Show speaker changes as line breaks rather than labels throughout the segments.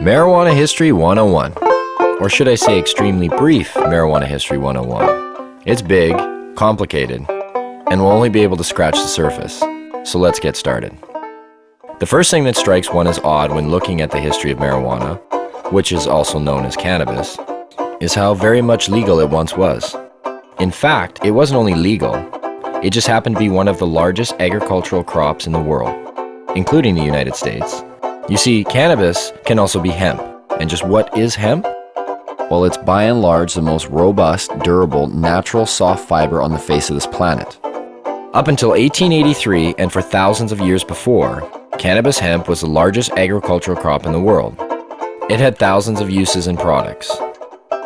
Marijuana History 101, or should I say extremely brief Marijuana History 101. It's big, complicated, and we'll only be able to scratch the surface, so let's get started. The first thing that strikes one as odd when looking at the history of marijuana, which is also known as cannabis, is how very much legal it once was. In fact, it wasn't only legal, it just happened to be one of the largest agricultural crops in the world, including the United States. You see, cannabis can also be hemp. And just what is hemp?
Well, it's by and large the most robust, durable, natural soft fiber on the face of this planet.
Up until 1883, and for thousands of years before, cannabis hemp was the largest agricultural crop in the world. It had thousands of uses and products.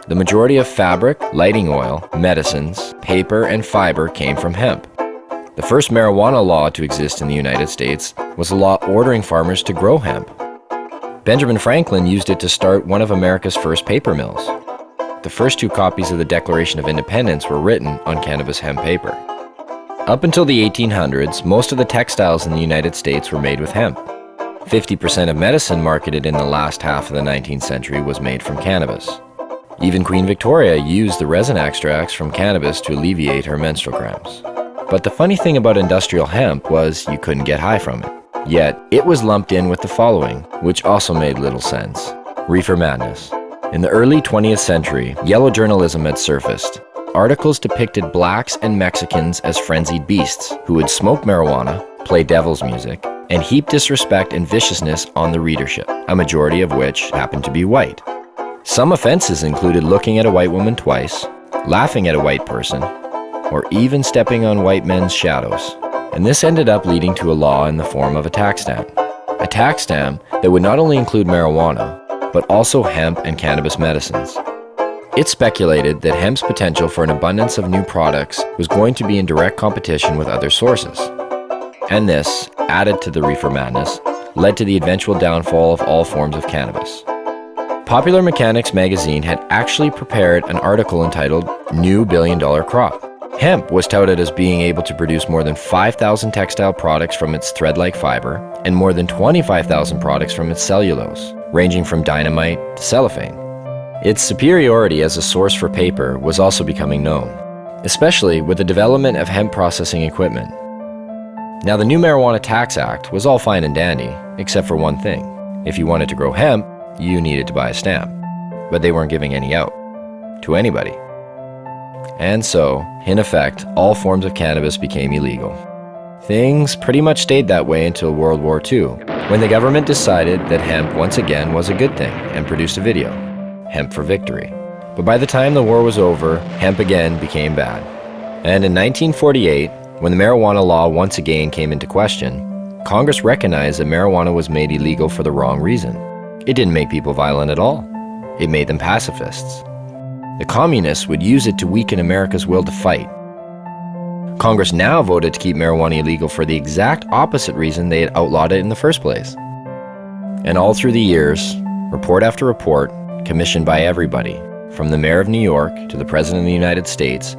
The majority of fabric, lighting oil, medicines, paper, and fiber came from hemp. The first marijuana law to exist in the United States was a law ordering farmers to grow hemp. Benjamin Franklin used it to start one of America's first paper mills. The first two copies of the Declaration of Independence were written on cannabis hemp paper. Up until the 1800s, most of the textiles in the United States were made with hemp. 50% of medicine marketed in the last half of the 19th century was made from cannabis. Even Queen Victoria used the resin extracts from cannabis to alleviate her menstrual cramps. But the funny thing about industrial hemp was you couldn't get high from it. Yet, it was lumped in with the following, which also made little sense. Reefer madness. In the early 20th century, yellow journalism had surfaced. Articles depicted blacks and Mexicans as frenzied beasts who would smoke marijuana, play devil's music, and heap disrespect and viciousness on the readership, a majority of which happened to be white. Some offenses included looking at a white woman twice, laughing at a white person, or even stepping on white men's shadows. And this ended up leading to a law in the form of a tax stamp. A tax stamp that would not only include marijuana, but also hemp and cannabis medicines. It's speculated that hemp's potential for an abundance of new products was going to be in direct competition with other sources. And this, added to the reefer madness, led to the eventual downfall of all forms of cannabis. Popular Mechanics magazine had actually prepared an article entitled New Billion-Dollar Crop. Hemp was touted as being able to produce more than 5,000 textile products from its thread-like fiber and more than 25,000 products from its cellulose, ranging from dynamite to cellophane. Its superiority as a source for paper was also becoming known, especially with the development of hemp processing equipment. Now, the new Marijuana Tax Act was all fine and dandy, except for one thing. If you wanted to grow hemp, you needed to buy a stamp, but they weren't giving any out to anybody. And so, in effect, all forms of cannabis became illegal. Things pretty much stayed that way until World War II, when the government decided that hemp once again was a good thing and produced a video, Hemp for Victory. But by the time the war was over, hemp again became bad. And in 1948, when the marijuana law once again came into question, Congress recognized that marijuana was made illegal for the wrong reason. It didn't make people violent at all. It made them pacifists. The communists would use it to weaken America's will to fight. Congress now voted to keep marijuana illegal for the exact opposite reason they had outlawed it in the first place. And all through the years, report after report, commissioned by everybody, from the mayor of New York to the president of the United States,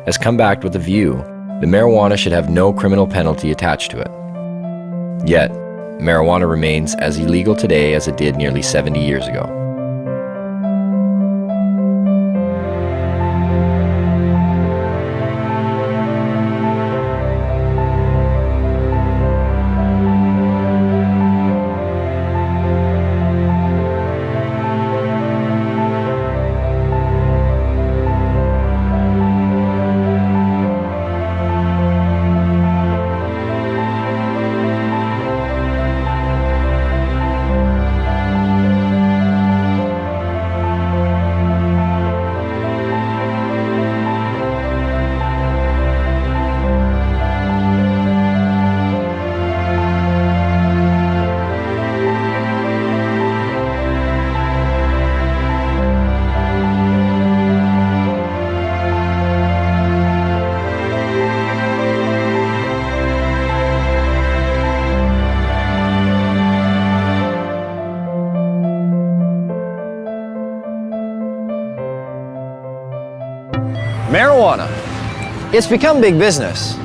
has come back with the view that marijuana should have no criminal penalty attached to it. Yet, marijuana remains as illegal today as it did nearly 70 years ago.
Marijuana. It's become big business.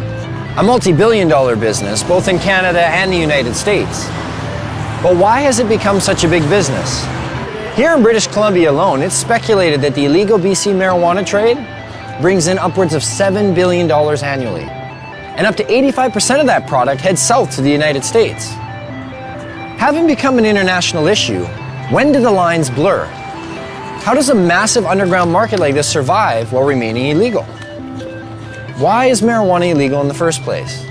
A multi-billion-dollar business, both in Canada and the United States. But why has it become such a big business? Here in British Columbia alone, it's speculated that the illegal BC marijuana trade brings in upwards of $7 billion annually. And up to 85% of that product heads south to the United States. Having become an international issue, when do the lines blur? How does a massive underground market like this survive while remaining illegal? Why is marijuana illegal in the first place?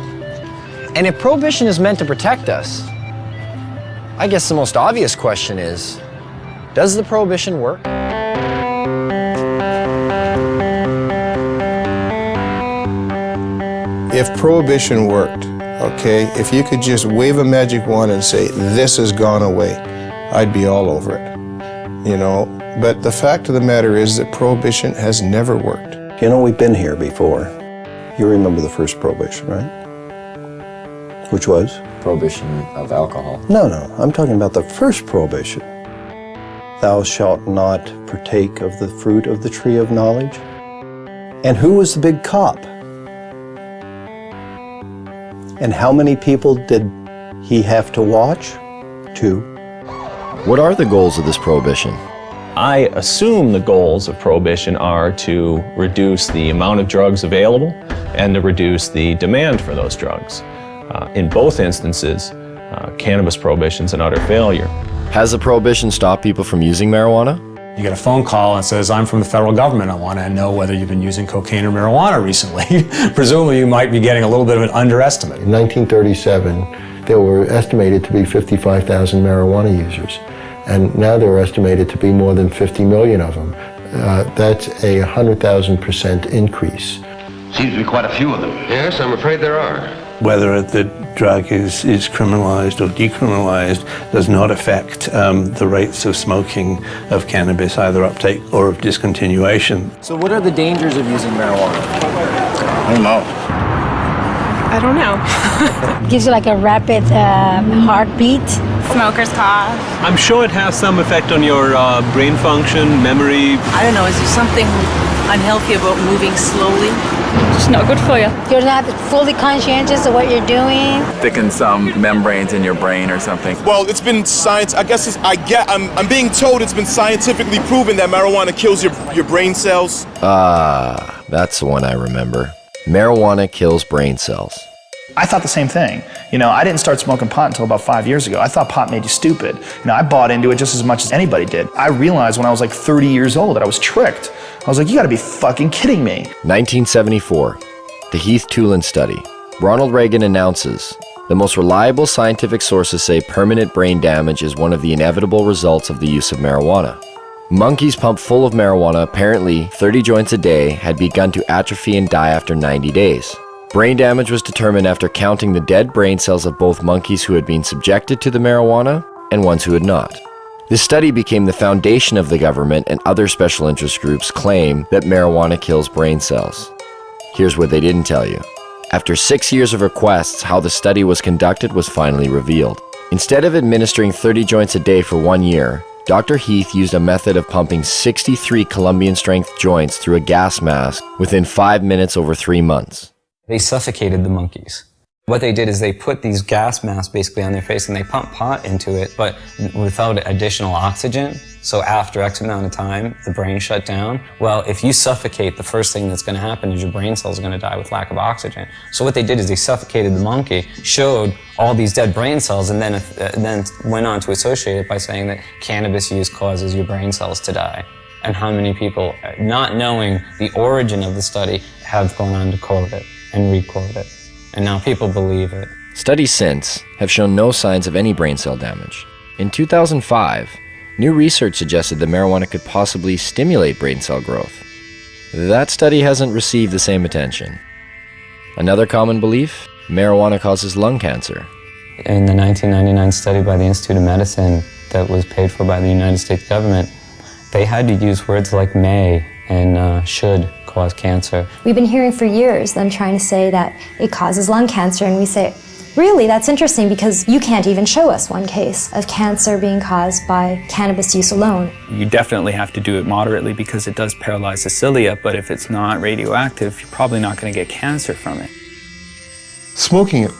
And if prohibition is meant to protect us, I guess the most obvious question is, does the prohibition work?
If prohibition worked, okay, if you could just wave a magic wand and say, this has gone away, I'd be all over it, you know? But the fact of the matter is that prohibition has never worked.
You know, we've been here before. You remember the first prohibition, right? Which was?
Prohibition of alcohol.
No, I'm talking about the first prohibition. Thou shalt not partake of the fruit of the tree of knowledge. And who was the big cop? And how many people did he have to watch? 2.
What are the goals of this prohibition?
I assume the goals of prohibition are to reduce the amount of drugs available and to reduce the demand for those drugs. In both instances, cannabis prohibition's an utter failure.
Has the prohibition stopped people from using marijuana?
You get a phone call and says, I'm from the federal government. I want to know whether you've been using cocaine or marijuana recently. Presumably you might be getting a little bit of an underestimate.
In 1937, there were estimated to be 55,000 marijuana users. And now there are estimated to be more than 50 million of them. That's a 100,000% increase.
Seems to be quite a few of them.
Yes, I'm afraid there are.
Whether the drug is criminalized or decriminalized does not affect the rates of smoking of cannabis, either uptake or of discontinuation.
So what are the dangers of using marijuana?
I don't know.
I don't know.
Gives you like a rapid heartbeat.
Smoker's cough.
I'm sure it has some effect on your brain function, memory.
I don't know, is there something unhealthy about moving slowly?
It's not good for you.
You're not fully conscientious of what you're doing.
Thicken some membranes in your brain or something.
Well, it's been science. I guess I'm being told it's been scientifically proven that marijuana kills your brain cells.
That's the one I remember. Marijuana kills brain cells.
I thought the same thing. You know, I didn't start smoking pot until about 5 years ago. I thought pot made you stupid. You know, I bought into it just as much as anybody did. I realized when I was like 30 years old that I was tricked. I was like, you gotta be fucking kidding me.
1974, the Heath Tulin study. Ronald Reagan announces, the most reliable scientific sources say permanent brain damage is one of the inevitable results of the use of marijuana. Monkeys pumped full of marijuana, apparently 30 joints a day, had begun to atrophy and die after 90 days. Brain damage was determined after counting the dead brain cells of both monkeys who had been subjected to the marijuana and ones who had not. This study became the foundation of the government and other special interest groups' claim that marijuana kills brain cells. Here's what they didn't tell you. After 6 years of requests, how the study was conducted was finally revealed. Instead of administering 30 joints a day for 1 year, Dr. Heath used a method of pumping 63 Colombian-strength joints through a gas mask within 5 minutes over 3 months.
They suffocated the monkeys. What they did is they put these gas masks basically on their face and they pumped pot into it, but without additional oxygen. So after X amount of time, the brain shut down. Well, if you suffocate, the first thing that's going to happen is your brain cells are going to die with lack of oxygen. So what they did is they suffocated the monkey, showed all these dead brain cells, and then went on to associate it by saying that cannabis use causes your brain cells to die. And how many people, not knowing the origin of the study, have gone on to quote it and re-quote it. And now people believe it.
Studies since have shown no signs of any brain cell damage. In 2005, new research suggested that marijuana could possibly stimulate brain cell growth. That study hasn't received the same attention. Another common belief? Marijuana causes lung cancer.
In the 1999 study by the Institute of Medicine that was paid for by the United States government, they had to use words like may and should cause cancer.
We've been hearing for years them trying to say that it causes lung cancer, and we say, really, that's interesting because you can't even show us one case of cancer being caused by cannabis use alone.
You definitely have to do it moderately because it does paralyze the cilia, but if it's not radioactive, you're probably not going to get cancer from it.
Smoking it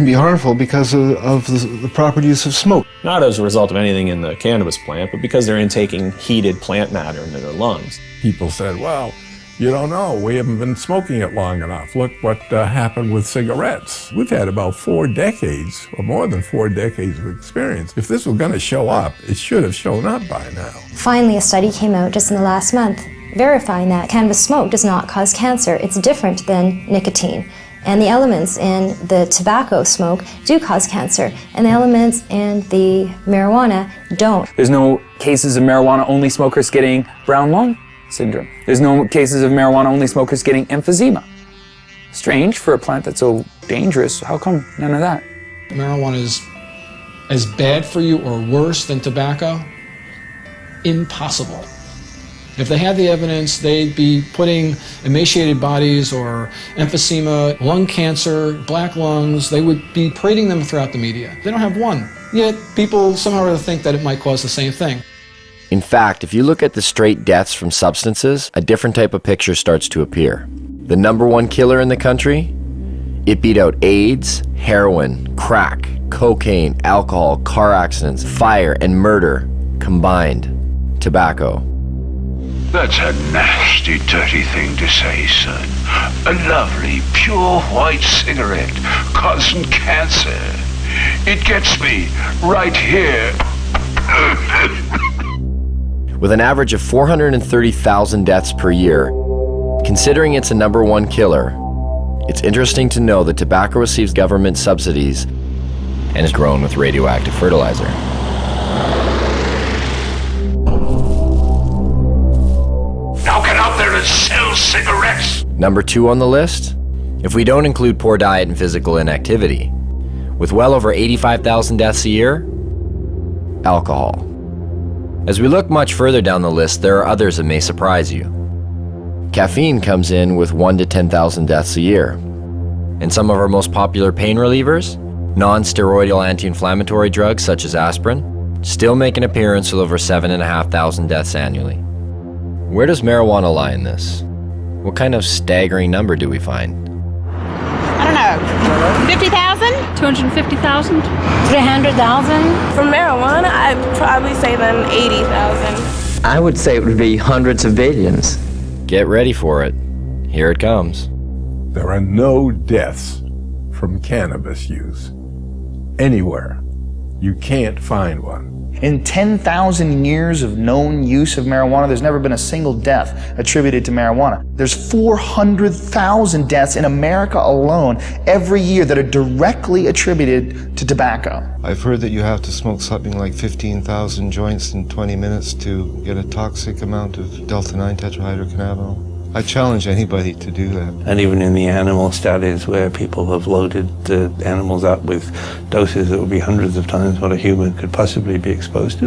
can be harmful because of the proper use of smoke.
Not as a result of anything in the cannabis plant, but because they're intaking heated plant matter into their lungs.
People said, well, you don't know, we haven't been smoking it long enough. Look what happened with cigarettes. We've had about 4 decades, or more than 4 decades of experience. If this was going to show up, it should have shown up by now.
Finally, a study came out just in the last month verifying that cannabis smoke does not cause cancer. It's different than nicotine. And the elements in the tobacco smoke do cause cancer, and the elements in the marijuana don't.
There's no cases of marijuana-only smokers getting brown lung syndrome. There's no cases of marijuana-only smokers getting emphysema. Strange for a plant that's so dangerous. How come none of that?
Marijuana is as bad for you or worse than tobacco? Impossible. If they had the evidence, they'd be putting emaciated bodies or emphysema, lung cancer, black lungs, they would be parading them throughout the media. They don't have one. Yet people somehow or other think that it might cause the same thing.
In fact, if you look at the straight deaths from substances, a different type of picture starts to appear. The #1 killer in the country? It beat out AIDS, heroin, crack, cocaine, alcohol, car accidents, fire, and murder combined. Tobacco.
That's a nasty, dirty thing to say, son. A lovely, pure white cigarette causing cancer. It gets me right here.
With an average of 430,000 deaths per year, considering it's a #1 killer, it's interesting to know that tobacco receives government subsidies
and is grown with radioactive fertilizer.
Now get out there and sell cigarettes!
#2 on the list? If we don't include poor diet and physical inactivity, with well over 85,000 deaths a year, alcohol. As we look much further down the list, there are others that may surprise you. Caffeine comes in with 1 to 10,000 deaths a year. And some of our most popular pain relievers, non-steroidal anti-inflammatory drugs such as aspirin, still make an appearance with over 7,500 deaths annually. Where does marijuana lie in this? What kind of staggering number do we find?
I don't know. 50,000? 250,000? 300,000?
For marijuana, I'd probably say then 80,000.
I would say it would be hundreds of billions.
Get ready for it. Here it comes.
There are no deaths from cannabis use anywhere. You can't find one.
In 10,000 years of known use of marijuana, there's never been a single death attributed to marijuana. There's 400,000 deaths in America alone every year that are directly attributed to tobacco.
I've heard that you have to smoke something like 15,000 joints in 20 minutes to get a toxic amount of delta-9 tetrahydrocannabinol. I challenge anybody to do that.
And even in the animal studies where people have loaded the animals up with doses that would be hundreds of times what a human could possibly be exposed to,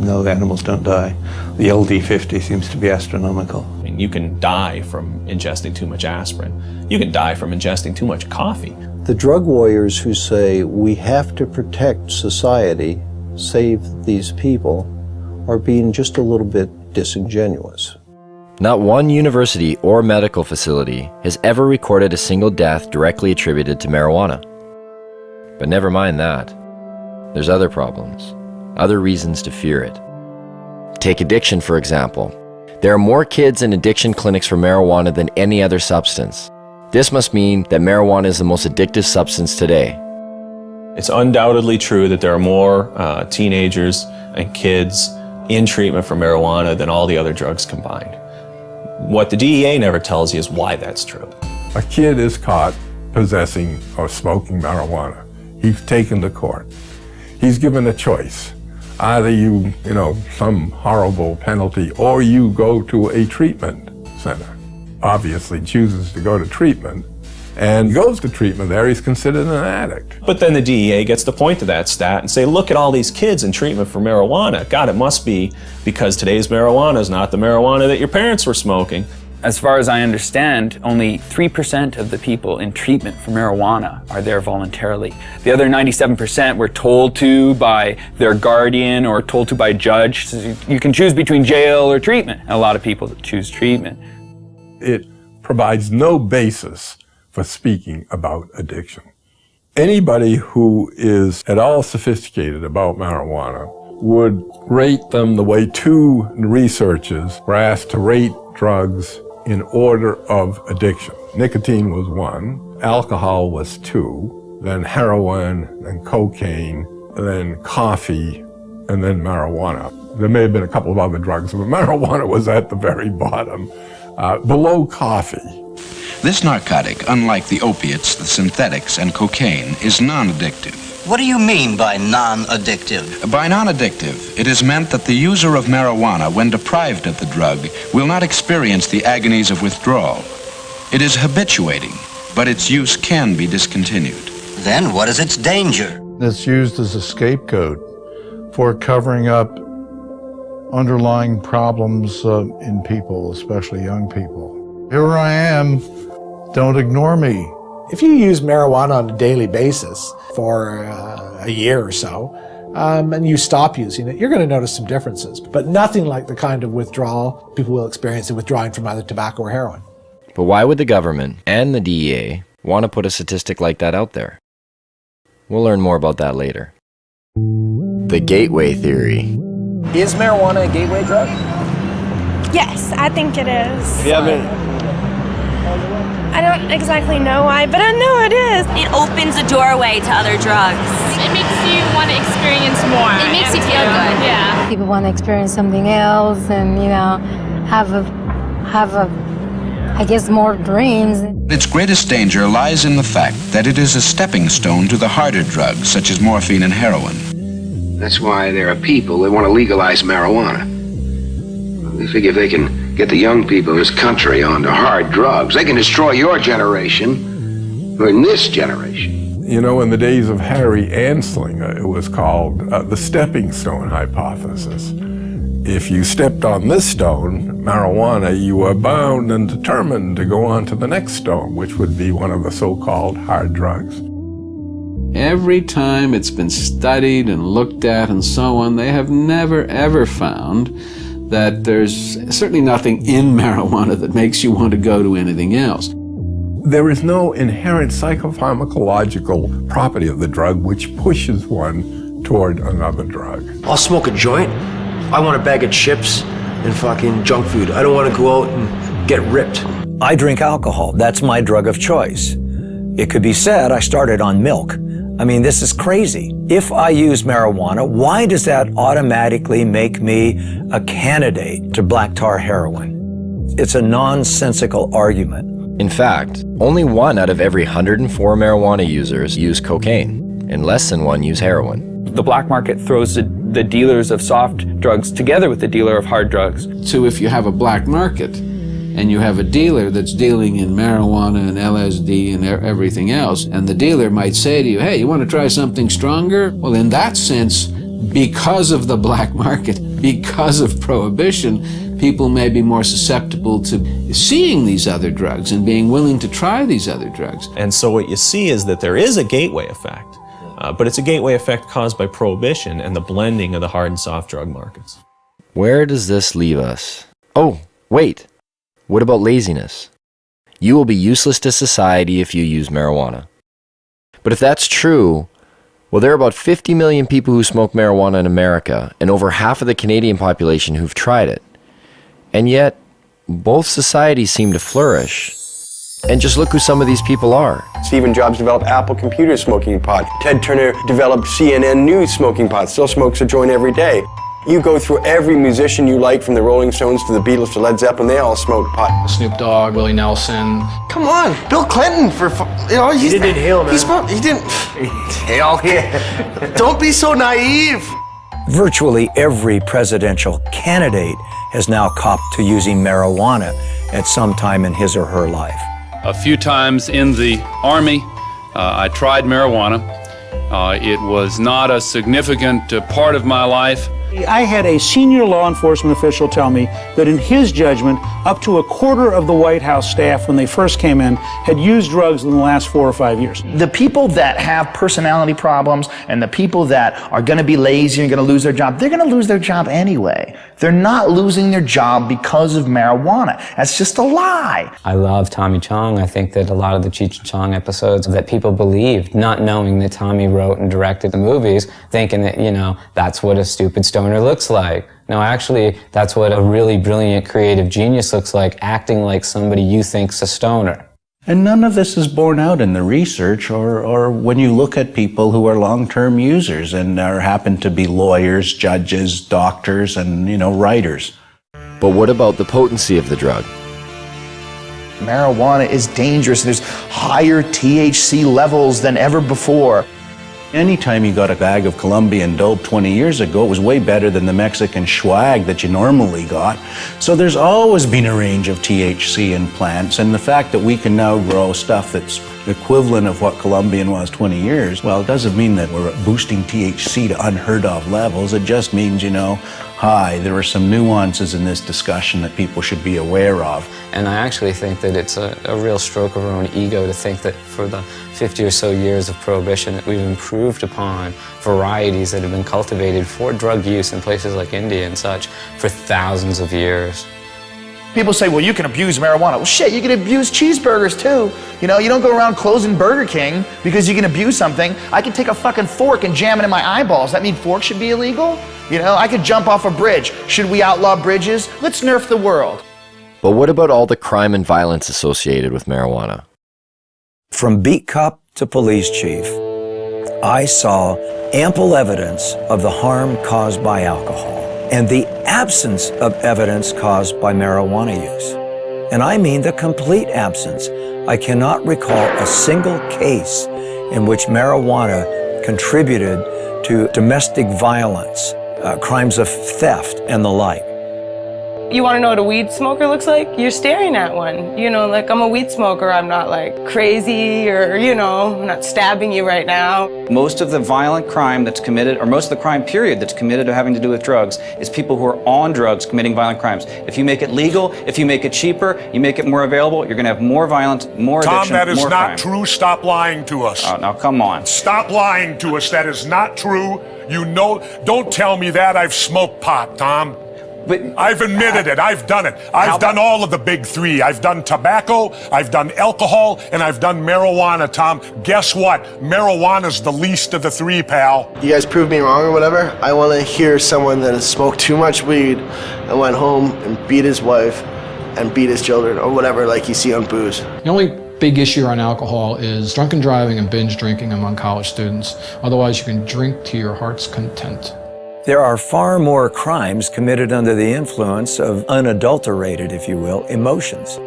no, the animals don't die. The LD50 seems to be astronomical.
I mean, you can die from ingesting too much aspirin. You can die from ingesting too much coffee.
The drug warriors who say we have to protect society, save these people, are being just a little bit disingenuous.
Not one university or medical facility has ever recorded a single death directly attributed to marijuana. But never mind that. There's other problems, other reasons to fear it. Take addiction, for example. There are more kids in addiction clinics for marijuana than any other substance. This must mean that marijuana is the most addictive substance today.
It's undoubtedly true that there are more teenagers and kids in treatment for marijuana than all the other drugs combined. What the DEA never tells you is why that's true.
A kid is caught possessing or smoking marijuana. He's taken to court. He's given a choice. Either you some horrible penalty, or you go to a treatment center. Obviously chooses to go to treatment, and goes to treatment there, he's considered an addict.
But then the DEA gets to point to that stat and say, look at all these kids in treatment for marijuana. God, it must be because today's marijuana is not the marijuana that your parents were smoking.
As far as I understand, only 3% of the people in treatment for marijuana are there voluntarily. The other 97% were told to by their guardian or told to by a judge. So you can choose between jail or treatment. And a lot of people choose treatment.
It provides no basis for speaking about addiction. Anybody who is at all sophisticated about marijuana would rate them the way two researchers were asked to rate drugs in order of addiction. Nicotine was 1, alcohol was 2, then heroin, then cocaine, then coffee, and then marijuana. There may have been a couple of other drugs, but marijuana was at the very bottom, below coffee.
This narcotic, unlike the opiates, the synthetics, and cocaine, is non-addictive.
What do you mean by non-addictive?
By non-addictive, it is meant that the user of marijuana, when deprived of the drug, will not experience the agonies of withdrawal. It is habituating, but its use can be discontinued.
Then what is its danger?
It's used as a scapegoat for covering up underlying problems in people, especially young people. Here I am, don't ignore me.
If you use marijuana on a daily basis for a year or so, and you stop using it, you're going to notice some differences, but nothing like the kind of withdrawal people will experience in withdrawing from either tobacco or heroin.
But why would the government and the DEA want to put a statistic like that out there? We'll learn more about that later. The gateway theory.
Is marijuana a gateway drug?
Yes, I think it is.
You haven't...
I don't exactly know why, but I know it is.
It opens a doorway to other drugs.
It makes you want to experience more.
It makes you feel good.
Yeah.
People want to experience something else and, have I guess, more dreams.
Its greatest danger lies in the fact that it is a stepping stone to the harder drugs, such as morphine and heroin.
That's why there are people that want to legalize marijuana. They figure if they can get the young people in this country onto hard drugs, they can destroy your generation, or in this generation.
You know, in the days of Harry Anslinger, it was called the stepping stone hypothesis. If you stepped on this stone, marijuana, you were bound and determined to go on to the next stone, which would be one of the so-called hard drugs.
Every time it's been studied and looked at and so on, they have never ever found that there's certainly nothing in marijuana that makes you want to go to anything else.
There is no inherent psychopharmacological property of the drug which pushes one toward another drug.
I'll smoke a joint. I want a bag of chips and fucking junk food. I don't want to go out and get ripped.
I drink alcohol. That's my drug of choice. It could be said I started on milk. I mean, this is crazy. If I use marijuana, why does that automatically make me a candidate to black tar heroin? It's a nonsensical argument.
In fact, only 1 out of every 104 marijuana users use cocaine, and less than 1 use heroin.
The black market throws the dealers of soft drugs together with the dealer of hard drugs.
So if you have a black market, and you have a dealer that's dealing in marijuana and LSD and everything else, and the dealer might say to you, hey, you want to try something stronger? Well, in that sense, because of the black market, because of prohibition, people may be more susceptible to seeing these other drugs and being willing to try these other drugs.
And so what you see is that there is a gateway effect, but it's a gateway effect caused by prohibition and the blending of the hard and soft drug markets.
Where does this leave us? Oh, wait. What about laziness? You will be useless to society if you use marijuana. But if that's true, well, there are about 50 million people who smoke marijuana in America, and over half of the Canadian population who've tried it. And yet, both societies seem to flourish. And just look who some of these people are.
Stephen Jobs developed Apple Computers smoking pot. Ted Turner developed CNN News smoking pot, still smokes a joint every day. You go through every musician you like, from the Rolling Stones to the Beatles to Led Zeppelin, they all smoked pot.
Snoop Dogg, Willie Nelson.
Come on, Bill Clinton
He didn't inhale, man.
He didn't inhale. Yeah. Don't be so naive.
Virtually every presidential candidate has now copped to using marijuana at some time in his or her life.
A few times in the Army, I tried marijuana. It was not a significant part of my life,
I had a senior law enforcement official tell me that in his judgment, up to a quarter of the White House staff when they first came in had used drugs in the last 4 or 5 years.
The people that have personality problems and the people that are going to be lazy and going to lose their job, they're going to lose their job anyway. They're not losing their job because of marijuana. That's just a lie.
I love Tommy Chong. I think that a lot of the Cheech and Chong episodes that people believed, not knowing that Tommy wrote and directed the movies, thinking that, you know, that's what a stupid stoner looks like. No, actually, that's what a really brilliant creative genius looks like, acting like somebody you think's a stoner.
And none of this is borne out in the research or when you look at people who are long-term users and happen to be lawyers, judges, doctors, and, you know, writers.
But what about the potency of the drug?
Marijuana is dangerous. There's higher THC levels than ever before.
Anytime you got a bag of Colombian dope 20 years ago, it was way better than the Mexican swag that you normally got. So there's always been a range of THC in plants, and the fact that we can now grow stuff that's equivalent of what Colombian was 20 years, well, it doesn't mean that we're boosting THC to unheard of levels. It just means, you know, hi, there are some nuances in this discussion that people should be aware of.
And I actually think that it's a real stroke of our own ego to think that for the 50 or so years of Prohibition that we've improved upon varieties that have been cultivated for drug use in places like India and such for thousands of years.
People say, well, you can abuse marijuana. Well, shit, you can abuse cheeseburgers too. You know, you don't go around closing Burger King because you can abuse something. I could take a fucking fork and jam it in my eyeballs. That mean forks should be illegal? You know, I could jump off a bridge. Should we outlaw bridges? Let's nerf the world.
But what about all the crime and violence associated with marijuana?
From beat cop to police chief, I saw ample evidence of the harm caused by alcohol and the absence of evidence caused by marijuana use. And I mean the complete absence. I cannot recall a single case in which marijuana contributed to domestic violence, crimes of theft, and the like.
You want to know what a weed smoker looks like? You're staring at one. You know, like, I'm a weed smoker. I'm not like crazy or, you know, I'm not stabbing you right now.
Most of the violent crime that's committed, or most of the crime period that's committed or having to do with drugs, is people who are on drugs committing violent crimes. If you make it legal, if you make it cheaper, you make it more available, you're going to have more violence, more addiction,
Tom, that is
more
not
crime.
true. Stop lying to us.
Oh, now come on.
Stop lying to us. That is not true. You know, don't tell me that. I've smoked pot, Tom.
But
I've admitted it. I've done it. I've done all of the big three. I've done tobacco, I've done alcohol, and I've done marijuana, Tom. Guess what? Marijuana's the least of the three, pal.
You guys proved me wrong or whatever. I want to hear someone that has smoked too much weed and went home and beat his wife and beat his children or whatever like you see on booze.
The only big issue on alcohol is drunken driving and binge drinking among college students. Otherwise, you can drink to your heart's content.
There are far more crimes committed under the influence of unadulterated, if you will, emotions.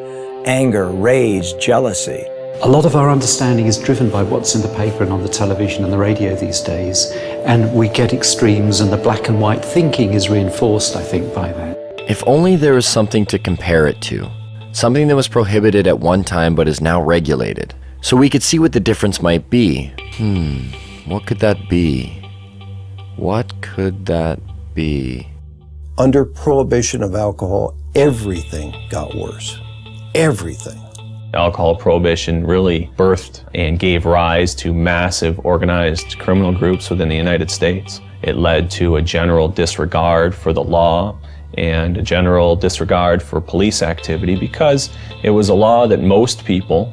Anger, rage, jealousy.
A lot of our understanding is driven by what's in the paper and on the television and the radio these days, and we get extremes, and the black and white thinking is reinforced, I think, by that.
If only there was something to compare it to. Something that was prohibited at one time but is now regulated. So we could see what the difference might be. What could that be? What could that be?
Under prohibition of alcohol, everything got worse. Everything.
Alcohol prohibition really birthed and gave rise to massive organized criminal groups within the United States. It led to a general disregard for the law and a general disregard for police activity because it was a law that most people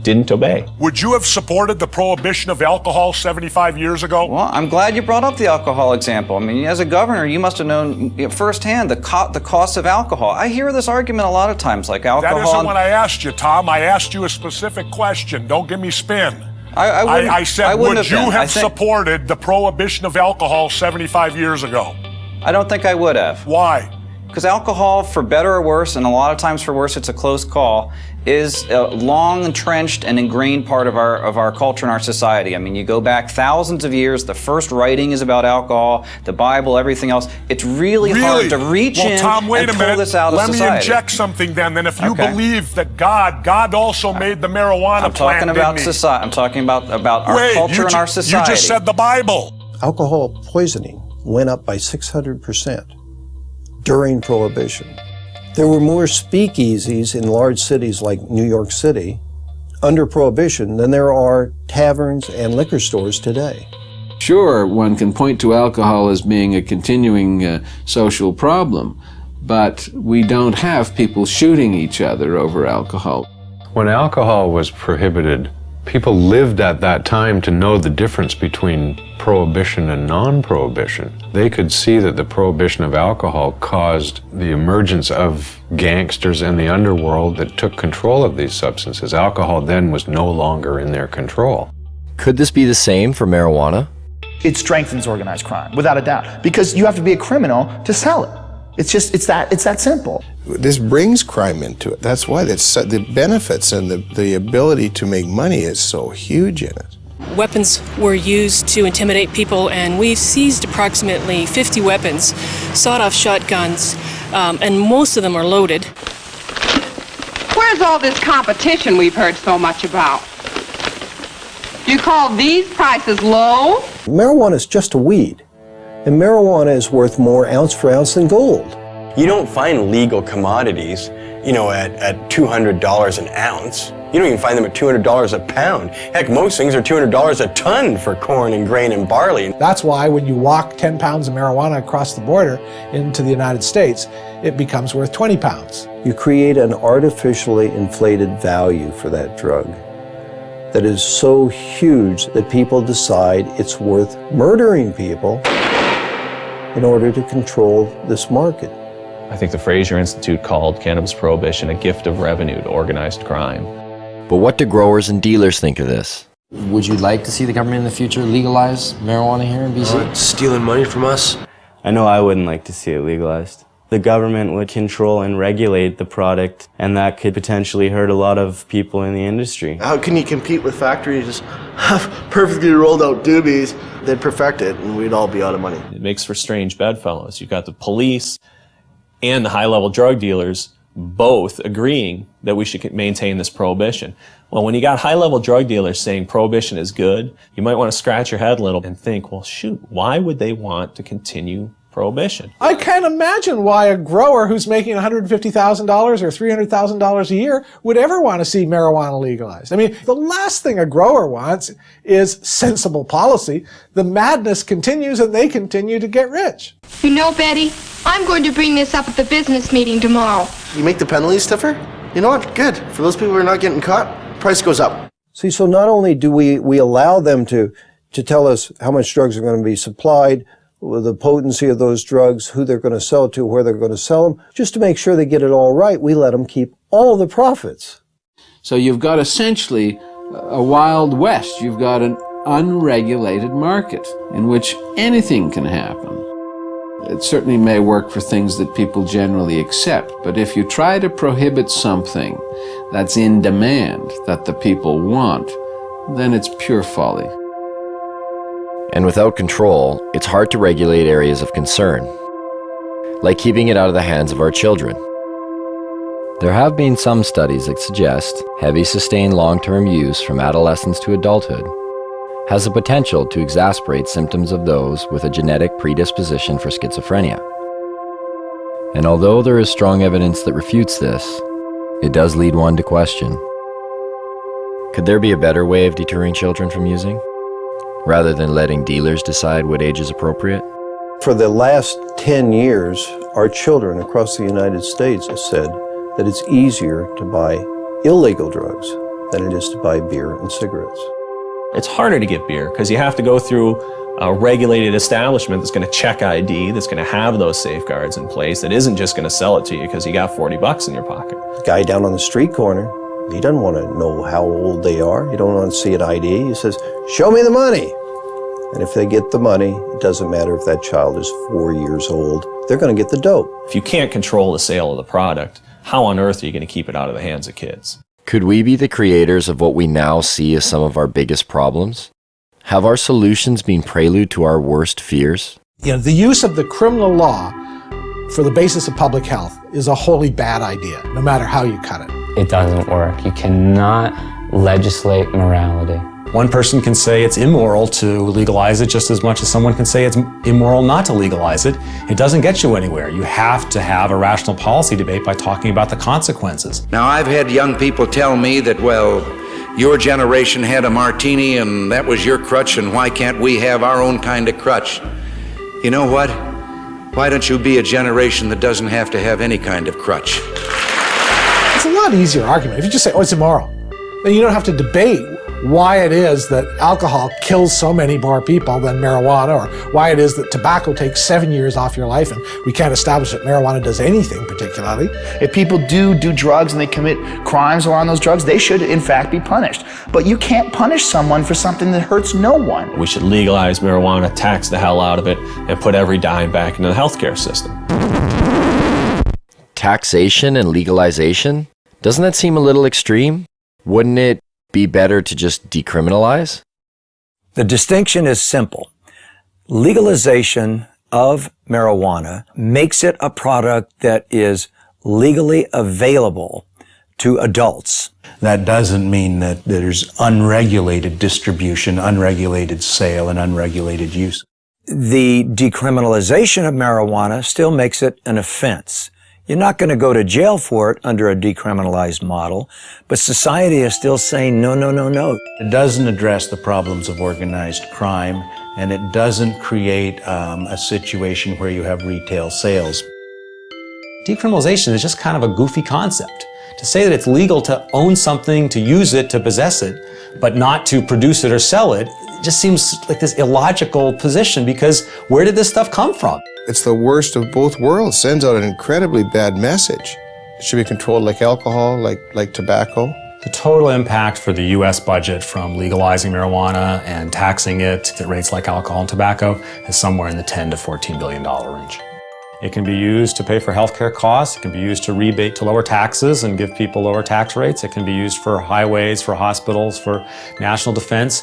didn't obey.
Would you have supported the prohibition of alcohol 75 years ago?
Well, I'm glad you brought up the alcohol example. I mean, as a governor, you must have known firsthand the cost of alcohol. I hear this argument a lot of times, like alcohol.
That isn't what I asked you, Tom. I asked you a specific question. Don't give me spin.
I
said, would you have supported the prohibition of alcohol 75 years ago?
I don't think I would have.
Why?
Because alcohol, for better or worse, and a lot of times for worse, it's a close call, is a long entrenched and ingrained part of our culture and our society. I mean, you go back thousands of years, the first writing is about alcohol, the Bible, everything else. It's really hard to reach in
Tom, wait
and
a
pull
minute.
this out of society.
Let me inject something then. Then if you believe that God also made the marijuana plant,
I'm talking about our culture and our society.
You just said the Bible.
Alcohol poisoning went up by 600% during Prohibition. There were more speakeasies in large cities like New York City under Prohibition than there are taverns and liquor stores today.
Sure, one can point to alcohol as being a continuing social problem, but we don't have people shooting each other over alcohol.
When alcohol was prohibited, people lived at that time to know the difference between prohibition and non-prohibition. They could see that the prohibition of alcohol caused the emergence of gangsters and the underworld that took control of these substances. Alcohol then was no longer in their control.
Could this be the same for marijuana?
It strengthens organized crime, without a doubt, because you have to be a criminal to sell it. It's that simple.
This brings crime into it. That's why the benefits and the ability to make money is so huge in it.
Weapons were used to intimidate people, and we've seized approximately 50 weapons, sawed-off shotguns, and most of them are loaded.
Where's all this competition we've heard so much about? You call these prices low?
Marijuana is just a weed, and marijuana is worth more ounce for ounce than gold.
You don't find legal commodities, at $200 an ounce. You don't even find them at $200 a pound. Heck, most things are $200 a ton for corn and grain and barley.
That's why when you walk 10 pounds of marijuana across the border into the United States, it becomes worth 20 pounds.
You create an artificially inflated value for that drug that is so huge that people decide it's worth murdering people in order to control this market.
I think the Fraser Institute called cannabis prohibition a gift of revenue to organized crime.
But what do growers and dealers think of this?
Would you like to see the government in the future legalize marijuana here in BC?
Stealing money from us?
I know I wouldn't like to see it legalized. The government would control and regulate the product, and that could potentially hurt a lot of people in the industry.
How can you compete with factories have perfectly rolled out doobies? They'd perfect it, and we'd all be out of money.
It makes for strange bedfellows. You've got the police and the high-level drug dealers both agreeing that we should maintain this prohibition. Well, when you got high-level drug dealers saying prohibition is good, you might want to scratch your head a little and think, well, shoot, why would they want to continue prohibition?
I can't imagine why a grower who's making $150,000 or $300,000 a year would ever want to see marijuana legalized. I mean, the last thing a grower wants is sensible policy. The madness continues and they continue to get rich.
You know, Betty, I'm going to bring this up at the business meeting tomorrow.
You make the penalties stiffer? You know what? Good. For those people who are not getting caught, price goes up.
See, so not only do we allow them to tell us how much drugs are going to be supplied, the potency of those drugs, who they're going to sell it to, where they're going to sell them, just to make sure they get it all right, we let them keep all the profits.
So you've got essentially a Wild West. You've got an unregulated market in which anything can happen. It certainly may work for things that people generally accept, but if you try to prohibit something that's in demand, that the people want, then it's pure folly.
And without control, it's hard to regulate areas of concern, like keeping it out of the hands of our children. There have been some studies that suggest heavy sustained long-term use from adolescence to adulthood has the potential to exacerbate symptoms of those with a genetic predisposition for schizophrenia. And although there is strong evidence that refutes this, it does lead one to question, could there be a better way of deterring children from using, rather than letting dealers decide what age is appropriate?
For the last 10 years, our children across the United States have said that it's easier to buy illegal drugs than it is to buy beer and cigarettes.
It's harder to get beer because you have to go through a regulated establishment that's going to check ID, that's going to have those safeguards in place, that isn't just going to sell it to you because you got 40 bucks in your pocket.
The guy down on the street corner, he doesn't want to know how old they are. He don't want to see an ID. He says, show me the money. And if they get the money, it doesn't matter if that child is 4 years old, they're going to get the dope.
If you can't control the sale of the product, how on earth are you going to keep it out of the hands of kids?
Could we be the creators of what we now see as some of our biggest problems? Have our solutions been prelude to our worst fears?
You know, the use of the criminal law for the basis of public health is a wholly bad idea, no matter how you cut it.
It doesn't work. You cannot legislate morality.
One person can say it's immoral to legalize it just as much as someone can say it's immoral not to legalize it. It doesn't get you anywhere. You have to have a rational policy debate by talking about the consequences.
Now, I've had young people tell me that, well, your generation had a martini and that was your crutch, and why can't we have our own kind of crutch? You know what? Why don't you be a generation that doesn't have to have any kind of crutch?
It's a lot easier argument. If you just say, oh, it's immoral, then you don't have to debate why it is that alcohol kills so many more people than marijuana, or why it is that tobacco takes 7 years off your life and we can't establish that marijuana does anything particularly.
If people do drugs and they commit crimes around those drugs, they should in fact be punished. But you can't punish someone for something that hurts no one.
We should legalize marijuana, tax the hell out of it, and put every dime back into the healthcare system.
Taxation and legalization? Doesn't that seem a little extreme? Wouldn't it be better to just decriminalize?
The distinction is simple. Legalization of marijuana makes it a product that is legally available to adults.
That doesn't mean that there's unregulated distribution, unregulated sale, and unregulated use.
The decriminalization of marijuana still makes it an offense. You're not going to go to jail for it under a decriminalized model, but society is still saying no, no, no, no.
It doesn't address the problems of organized crime, and it doesn't create a situation where you have retail sales.
Decriminalization is just kind of a goofy concept. To say that it's legal to own something, to use it, to possess it, but not to produce it or sell it, just seems like this illogical position, because where did this stuff come from?
It's the worst of both worlds. Sends out an incredibly bad message. It should be controlled like alcohol, like tobacco.
The total impact for the U.S. budget from legalizing marijuana and taxing it at rates like alcohol and tobacco is somewhere in the $10 to $14 billion range. It can be used to pay for healthcare costs. It can be used to rebate to lower taxes and give people lower tax rates. It can be used for highways, for hospitals, for national defense.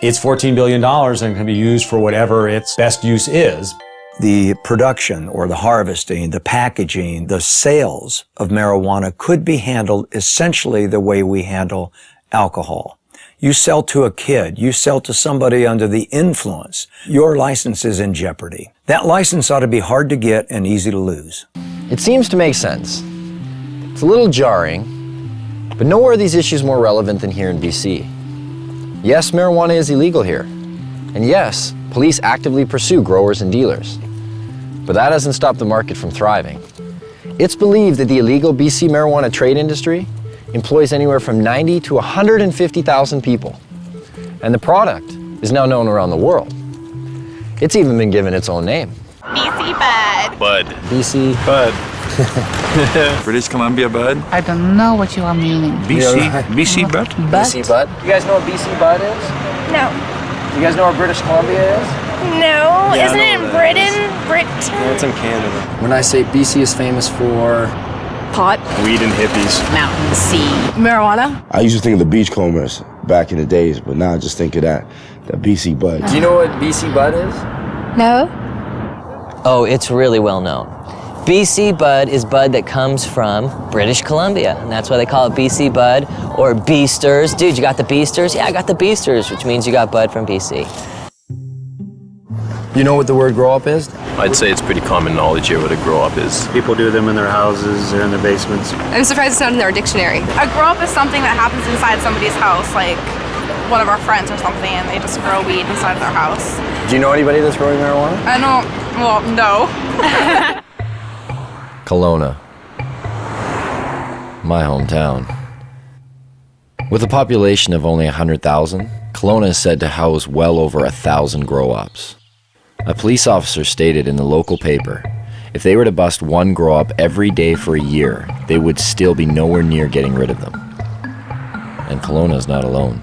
It's $14 billion and can be used for whatever its best use is.
The production or the harvesting, the packaging, the sales of marijuana could be handled essentially the way we handle alcohol. You sell to a kid, you sell to somebody under the influence, your license is in jeopardy. That license ought to be hard to get and easy to lose.
It seems to make sense. It's a little jarring, but nowhere are these issues more relevant than here in BC. Yes, marijuana is illegal here. And yes, police actively pursue growers and dealers. But that hasn't stopped the market from thriving. It's believed that the illegal BC marijuana trade industry employs anywhere from 90 to 150,000 people. And the product is now known around the world. It's even been given its own name.
BC Bud.
Bud.
BC
Bud. British Columbia Bud.
I don't know what you are meaning.
BC Bud.
BC Bud? You guys know what BC Bud is?
No.
You guys know where British Columbia is?
No.
Yeah,
Isn't
I
it
know
in
where
Britain?
Yeah, it's in Canada. When I say BC is famous for
Pot.
Weed and hippies.
Mountain sea. Marijuana.
I used to think of the beachcombers back in the days, but now I just think of that BC Bud.
Do you know what BC Bud is?
No.
Oh, it's really well known. BC Bud is bud that comes from British Columbia, and that's why they call it BC Bud or Beasters. Dude, you got the Beasters? Yeah, I got the Beasters, which means you got bud from BC.
You know what the word grow up is?
I'd say it's pretty common knowledge here what a grow up is.
People do them in their houses or in their basements.
I'm surprised it's not in their dictionary. A grow up is something that happens inside somebody's house, like one of our friends or something, and they just grow weed inside of their house.
Do you know anybody that's growing marijuana?
I don't, well, no.
Kelowna, my hometown. With a population of only 100,000, Kelowna is said to house well over 1,000 grow-ups. A police officer stated in the local paper, if they were to bust one grow-up every day for a year, they would still be nowhere near getting rid of them. And Kelowna is not alone.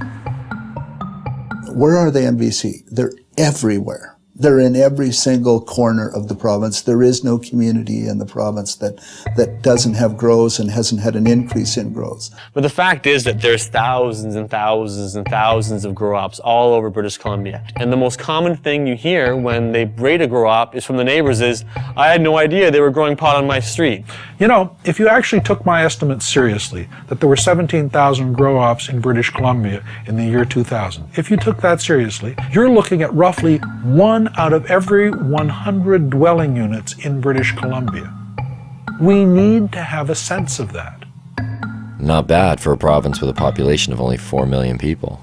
Where are they in BC? They're everywhere.
They're in every single corner of the province. There is no community in the province that doesn't have grows and hasn't had an increase in grows.
But the fact is that there's thousands and thousands and thousands of grow-ops all over British Columbia. And the most common thing you hear when they rate a grow-op is from the neighbors is, I had no idea they were growing pot on my street.
You know, if you actually took my estimates seriously, that there were 17,000 grow-ops in British Columbia in the year 2000, if you took that seriously, you're looking at roughly 1 out of every 100 dwelling units in British Columbia. We need to have a sense of that.
Not bad for a province with a population of only 4 million people.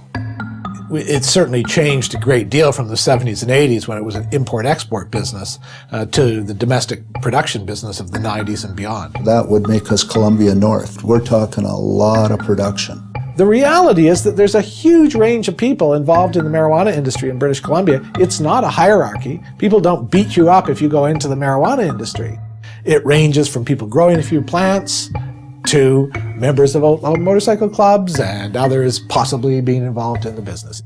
It's certainly changed a great deal from the 70s and 80s when it was an import-export business to the domestic production business of the 90s and beyond.
That would make us Columbia North. We're talking a lot of production.
The reality is that there's a huge range of people involved in the marijuana industry in British Columbia. It's not a hierarchy. People don't beat you up if you go into the marijuana industry. It ranges from people growing a few plants to members of motorcycle clubs and others possibly being involved in the business.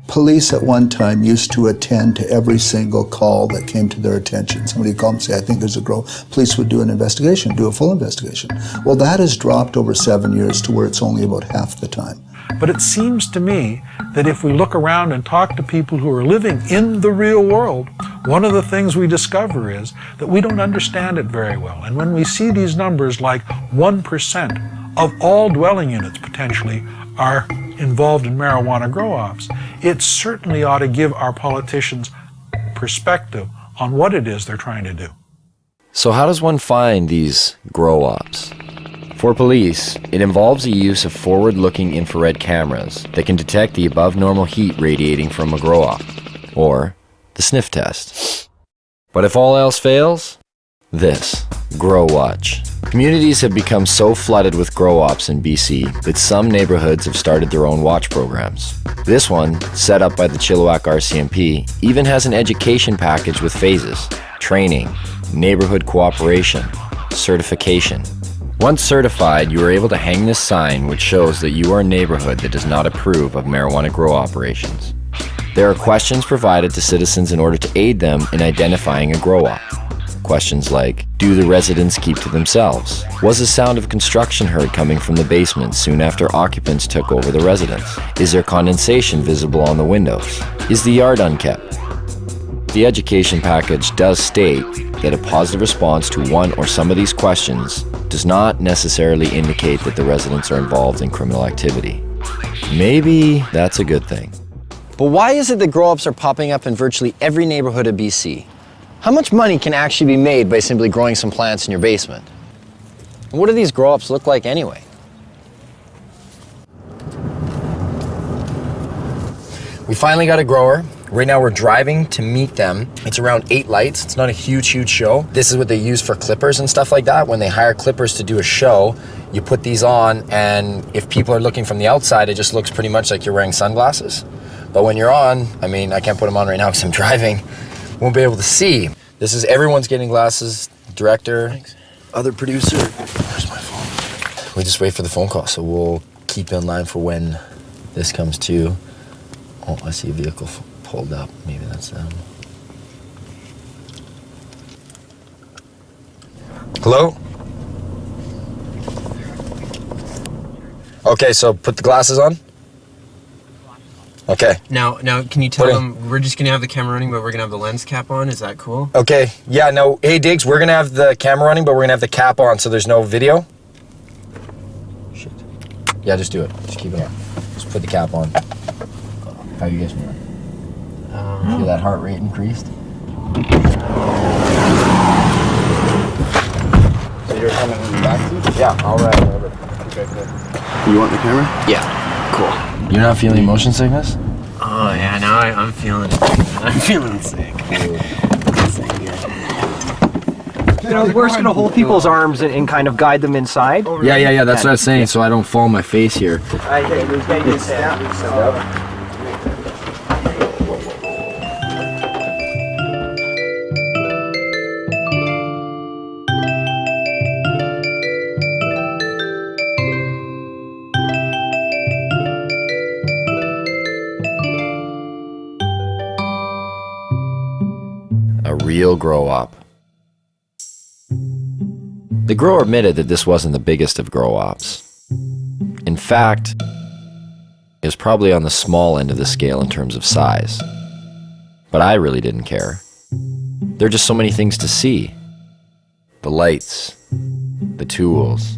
Police at one time used to attend to every single call that came to their attention. Somebody would call and say, I think there's a grow. Police would do an investigation, do a full investigation. Well, that has dropped over 7 years to where it's only about half the time.
But it seems to me that if we look around and talk to people who are living in the real world, one of the things we discover is that we don't understand it very well. And when we see these numbers like 1% of all dwelling units potentially are involved in marijuana grow-ops, it certainly ought to give our politicians perspective on what it is they're trying to do.
So how does one find these grow-ops? For police, it involves the use of forward-looking infrared cameras that can detect the above-normal heat radiating from a grow-op, or the sniff test. But if all else fails, this, Grow Watch. Communities have become so flooded with grow-ops in BC that some neighborhoods have started their own watch programs. This one, set up by the Chilliwack RCMP, even has an education package with phases: training, neighborhood cooperation, certification. Once certified, you are able to hang this sign which shows that you are a neighborhood that does not approve of marijuana grow operations. There are questions provided to citizens in order to aid them in identifying a grow-op. Questions like, do the residents keep to themselves? Was the sound of construction heard coming from the basement soon after occupants took over the residence? Is there condensation visible on the windows? Is the yard unkept? The education package does state that a positive response to one or some of these questions does not necessarily indicate that the residents are involved in criminal activity. Maybe that's a good thing.
But why is it that grow-ups are popping up in virtually every neighborhood of BC? How much money can actually be made by simply growing some plants in your basement? And what do these grow-ups look like anyway? We finally got a grower. Right now we're driving to meet them. It's around 8 lights. It's not a huge show. This is what they use for clippers and stuff like that. When they hire clippers to do a show, you put these on, and if people are looking from the outside, it just looks pretty much like you're wearing sunglasses. But when you're on, I mean, I can't put them on right now because I'm driving. Won't be able to see. This is everyone's getting glasses. Director, thanks. Other producer. Where's my phone? We just wait for the phone call, so we'll keep in line for when this comes to. Oh, I see a vehicle pulled up. Maybe that's them. Hello? Okay, so put the glasses on. Okay.
Now, can you tell them we're just gonna have the camera running, but we're gonna have the lens cap on? Is that cool?
Okay. Yeah. No. Hey, Diggs, we're gonna have the camera running, but we're gonna have the cap on, so there's no video. Shit. Yeah, just do it. Just keep it on. Just put the cap on. How are you guys feeling? Feel that heart rate increased? So you're coming in the back seat? Yeah. All right. Okay. Good.
You want the camera?
Yeah. Cool.
You're not feeling motion sickness?
Oh yeah, now I'm feeling it. I'm feeling sick.
You know, we're just gonna hold people's arms and kind of guide them inside.
Yeah, that's what I was saying, so I don't fall on my face here. A real grow-op. The grower admitted that this wasn't the biggest of grow-ops. In fact, it was probably on the small end of the scale in terms of size. But I really didn't care. There are just so many things to see. The lights, the tools,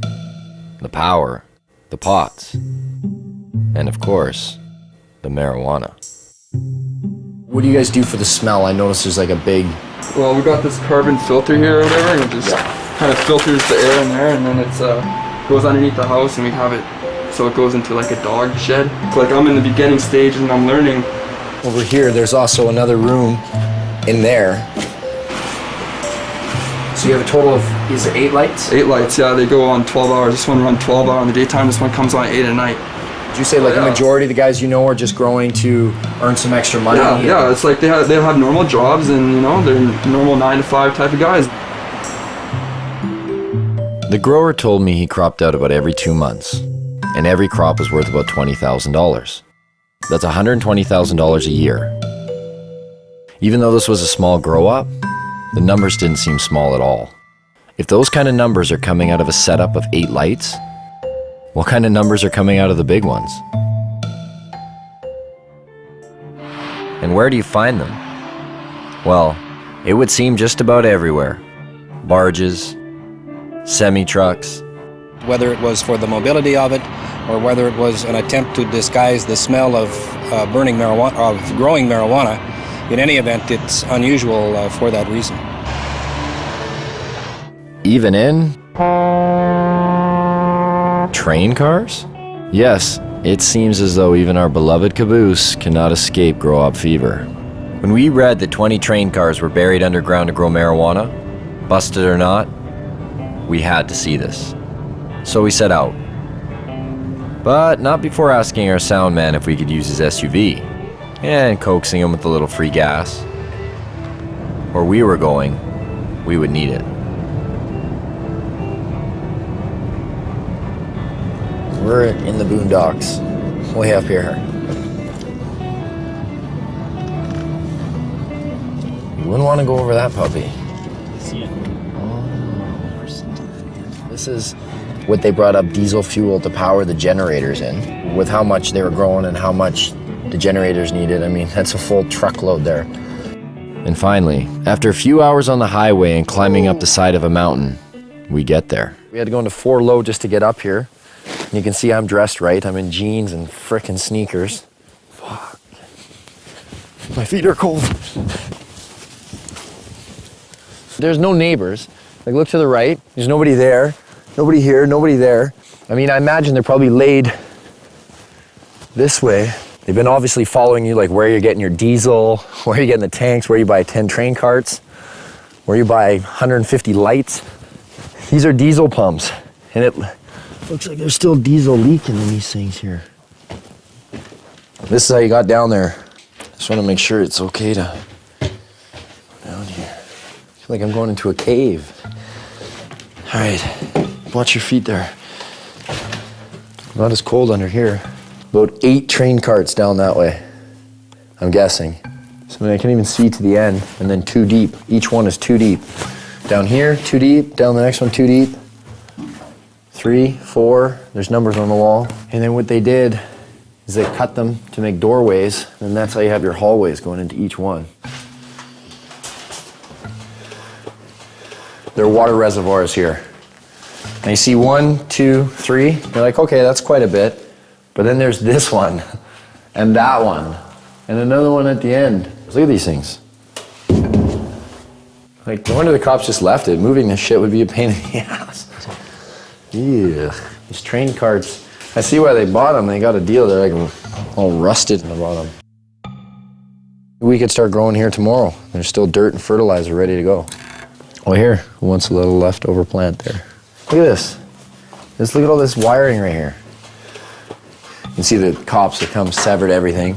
the power, the pots, and of course, the marijuana. What do you guys do for the smell? I noticed there's like a big...
Well, we got this carbon filter here or whatever, and it just kind of filters the air in there, and then it's goes underneath the house, and we have it so it goes into like a dog shed. It's like I'm in the beginning stage and I'm learning.
Over here, there's also another room in there. So you have a total of, is it 8 lights?
8 lights, yeah, they go on 12 hours. This one runs 12 hours in the daytime, this one comes on 8 at night.
Did you say like the majority of the guys you know are just growing to earn some extra money?
Yeah, it's like they have normal jobs, and you know, they're normal 9 to 5 type of guys.
The grower told me he cropped out about every 2 months, and every crop was worth about $20,000. That's $120,000 a year. Even though this was a small grow-up, the numbers didn't seem small at all. If those kind of numbers are coming out of a setup of 8 lights, what kind of numbers are coming out of the big ones? And where do you find them? Well, it would seem just about everywhere. Barges, semi-trucks.
Whether it was for the mobility of it, or whether it was an attempt to disguise the smell of burning marijuana, of growing marijuana, in any event, it's unusual for that reason.
Even in train cars? Yes, it seems as though even our beloved caboose cannot escape grow-up fever. When we read that 20 train cars were buried underground to grow marijuana, busted or not, we had to see this. So we set out. But not before asking our sound man if we could use his SUV, and coaxing him with a little free gas. Where we were going, we would need it. We're in the boondocks, way up here. You wouldn't want to go over that puppy. This is what they brought up diesel fuel to power the generators in. With how much they were growing and how much the generators needed, I mean, that's a full truckload there. And finally, after a few hours on the highway and climbing up the side of a mountain, we get there. We had to go into 4 low just to get up here. And you can see I'm dressed right. I'm in jeans and frickin' sneakers. Fuck. My feet are cold. There's no neighbors. Like, look to the right. There's nobody there. Nobody here, nobody there. I mean, I imagine they're probably laid this way. They've been obviously following you, like where you're getting your diesel, where you're getting the tanks, where you buy 10 train carts, where you buy 150 lights. These are diesel pumps. And it looks like there's still diesel leaking in these things here. This is how you got down there. Just want to make sure it's okay to go down here. I feel like I'm going into a cave. All right, watch your feet there. Not as cold under here. About 8 train carts down that way, I'm guessing. So I mean, I can't even see to the end, and then 2 deep. Each one is 2 deep. Down here, 2 deep. Down the next one, 2 deep. 3, 4, there's numbers on the wall. And then what they did is they cut them to make doorways, and that's how you have your hallways going into each one. There are water reservoirs here. And you see 1, 2, 3, you're like, okay, that's quite a bit. But then there's this one, and that one, and another one at the end. Look at these things. Like, no wonder the cops just left it. Moving this shit would be a pain in the ass. Yeah. These train carts, I see why they bought them. They got a deal. They're like all rusted in the bottom. We could start growing here tomorrow. There's still dirt and fertilizer ready to go. Oh, here, who wants a little leftover plant there? Look at this. Just look at all this wiring right here. You can see the cops that come severed everything.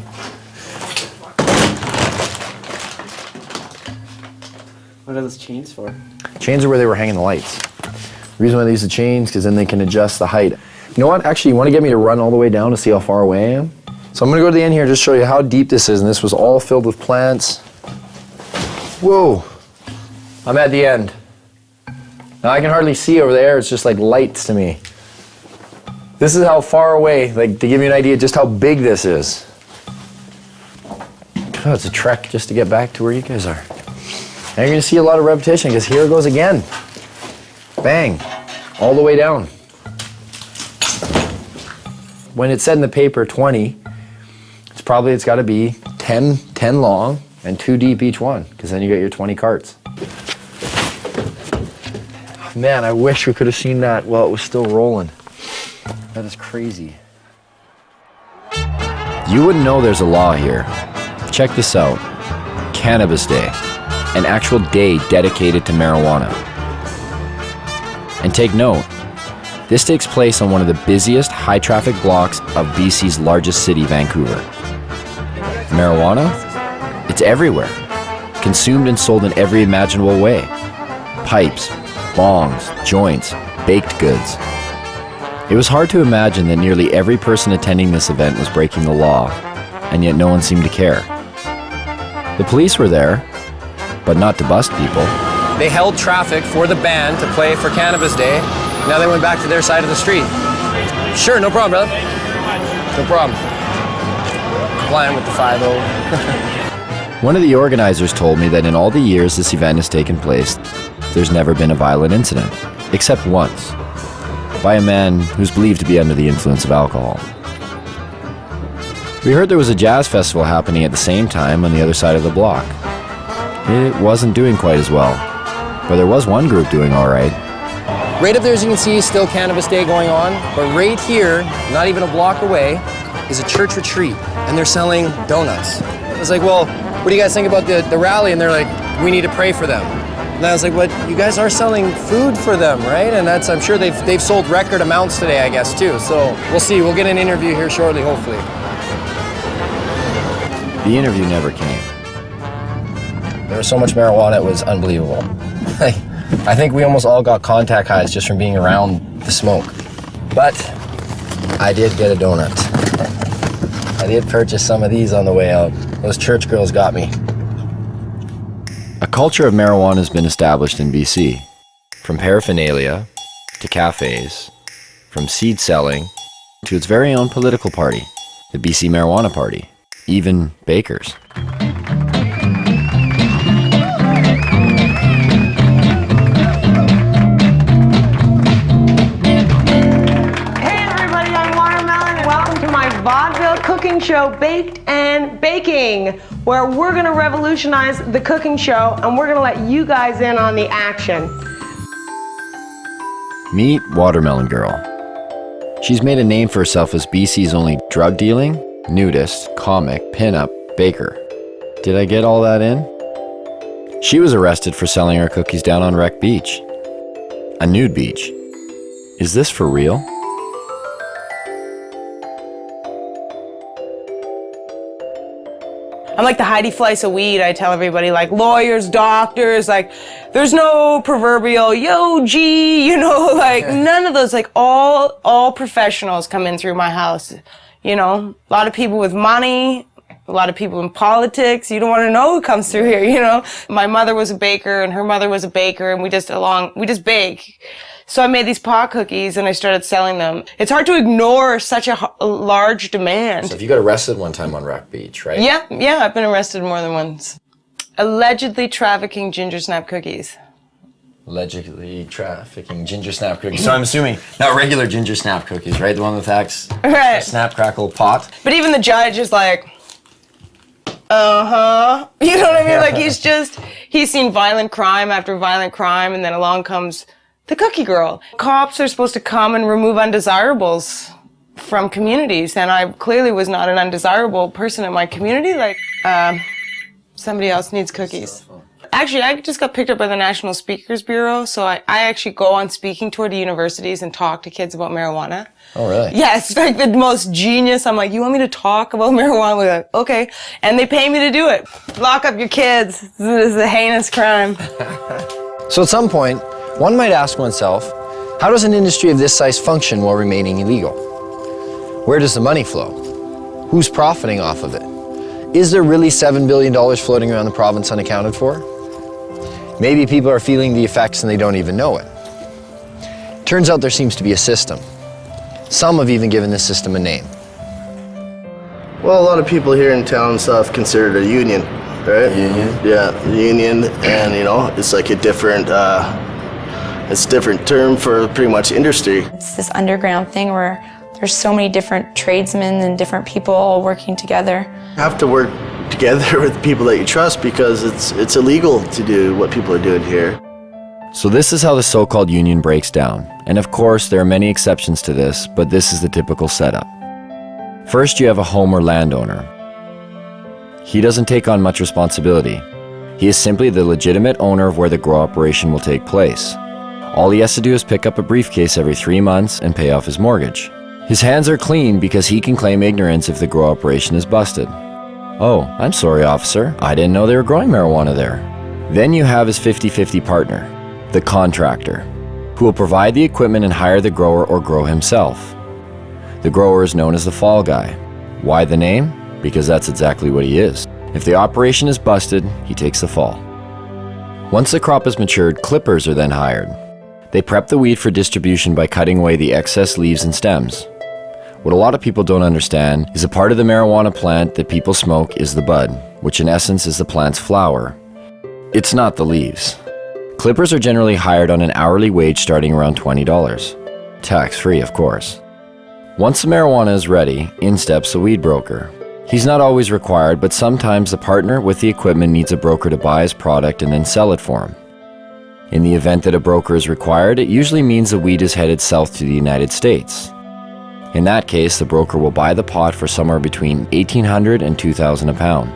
What are those chains for?
Chains are where they were hanging the lights. The reason why they use the chains, because then they can adjust the height. You know what? Actually, you want to get me to run all the way down to see how far away I am? So I'm going to go to the end here and just show you how deep this is. And this was all filled with plants. Whoa, I'm at the end. Now I can hardly see over there, it's just like lights to me. This is how far away, like to give you an idea just how big this is. Oh, it's a trek just to get back to where you guys are. And you're gonna see a lot of repetition because here it goes again. Bang, all the way down. When it said in the paper 20, it's gotta be 10 long and 2 deep each one, because then you get your 20 carts. Man, I wish we could have seen that while it was still rolling. That is crazy. You wouldn't know there's a law here. Check this out. Cannabis Day. An actual day dedicated to marijuana. And take note, this takes place on one of the busiest high-traffic blocks of BC's largest city, Vancouver. Marijuana? It's everywhere. Consumed and sold in every imaginable way. Pipes, bongs, joints, baked goods. It was hard to imagine that nearly every person attending this event was breaking the law, and yet no one seemed to care. The police were there, but not to bust people.
They held traffic for the band to play for Cannabis Day. Now they went back to their side of the street. Sure, no problem, brother. No problem. Complying with the 5-0.
One of the organizers told me that in all the years this event has taken place, there's never been a violent incident, except once, by a man who's believed to be under the influence of alcohol. We heard there was a jazz festival happening at the same time on the other side of the block. It wasn't doing quite as well, but there was one group doing all right.
Right up there, as you can see, still Cannabis Day going on, but right here, not even a block away, is a church retreat, and they're selling donuts. I was like, well, what do you guys think about the rally? And they're like, we need to pray for them. And I was like, but you guys are selling food for them, right? And I'm sure they've sold record amounts today, I guess, too. So we'll see, we'll get an interview here shortly, hopefully.
The interview never came.
There was so much marijuana, it was unbelievable. I think we almost all got contact highs just from being around the smoke. But I did get a donut. I did purchase some of these on the way out. Those church girls got me.
A culture of marijuana has been established in BC. From paraphernalia to cafes, from seed selling to its very own political party, the BC Marijuana Party, even bakers.
Vaudeville cooking show, Baked and Baking, where we're gonna revolutionize the cooking show and we're gonna let you guys in on the action.
Meet Watermelon Girl. She's made a name for herself as BC's only drug dealing, nudist, comic, pin-up, baker. Did I get all that in? She was arrested for selling her cookies down on Wreck Beach. A nude beach. Is this for real?
I'm like the Heidi Fleiss of weed. I tell everybody, like lawyers, doctors, like there's no proverbial yo G, you know, like none of those, like all professionals come in through my house. You know, a lot of people with money, a lot of people in politics. You don't want to know who comes through here, you know. My mother was a baker and her mother was a baker, and we just bake. So I made these pot cookies and I started selling them. It's hard to ignore such a large demand.
So if you got arrested one time on Rock Beach, right?
Yeah, I've been arrested more than once. Allegedly trafficking ginger snap cookies.
Allegedly trafficking ginger snap cookies. So I'm assuming not regular ginger snap cookies, right? The one with
right.
Snap crackle pot.
But even the judge is like, uh-huh. You know what I mean? Like he's seen violent crime after violent crime, and then along comes the cookie girl. Cops are supposed to come and remove undesirables from communities, and I clearly was not an undesirable person in my community. Like, somebody else needs cookies. Actually, I just got picked up by the National Speakers Bureau, so I actually go on speaking tour to universities and talk to kids about marijuana.
Oh, really?
Yeah, it's like the most genius. I'm like, you want me to talk about marijuana? We're like, okay. And they pay me to do it. Lock up your kids. This is a heinous crime.
So at some point, one might ask oneself, how does an industry of this size function while remaining illegal? Where does the money flow? Who's profiting off of it? Is there really $7 billion floating around the province unaccounted for?
Maybe people are feeling the effects and they don't even know it. Turns out there seems to be a system. Some have even given this system a name.
Well, a lot of people here in town and stuff consider it a union, right?
Union?
Yeah, the union, and you know, it's like a different, it's a different term for pretty much industry.
It's this underground thing where there's so many different tradesmen and different people all working together.
You have to work together with people that you trust because it's illegal to do what people are doing here.
So this is how the so-called union breaks down. And of course, there are many exceptions to this, but this is the typical setup. First, you have a home or landowner. He doesn't take on much responsibility. He is simply the legitimate owner of where the grow operation will take place. All he has to do is pick up a briefcase every 3 months and pay off his mortgage. His hands are clean because he can claim ignorance if the grow operation is busted. Oh, I'm sorry, officer. I didn't know they were growing marijuana there. Then you have his 50-50 partner, the contractor, who will provide the equipment and hire the grower or grow himself. The grower is known as the fall guy. Why the name? Because that's exactly what he is. If the operation is busted, he takes the fall. Once the crop is matured, clippers are then hired. They prep the weed for distribution by cutting away the excess leaves and stems. What a lot of people don't understand is a part of the marijuana plant that people smoke is the bud, which in essence is the plant's flower. It's not the leaves. Clippers are generally hired on an hourly wage starting around $20. Tax-free, of course. Once the marijuana is ready, in steps the weed broker. He's not always required, but sometimes the partner with the equipment needs a broker to buy his product and then sell it for him. In the event that a broker is required, it usually means the weed is headed south to the United States. In that case, the broker will buy the pot for somewhere between $1,800 and $2,000 a pound.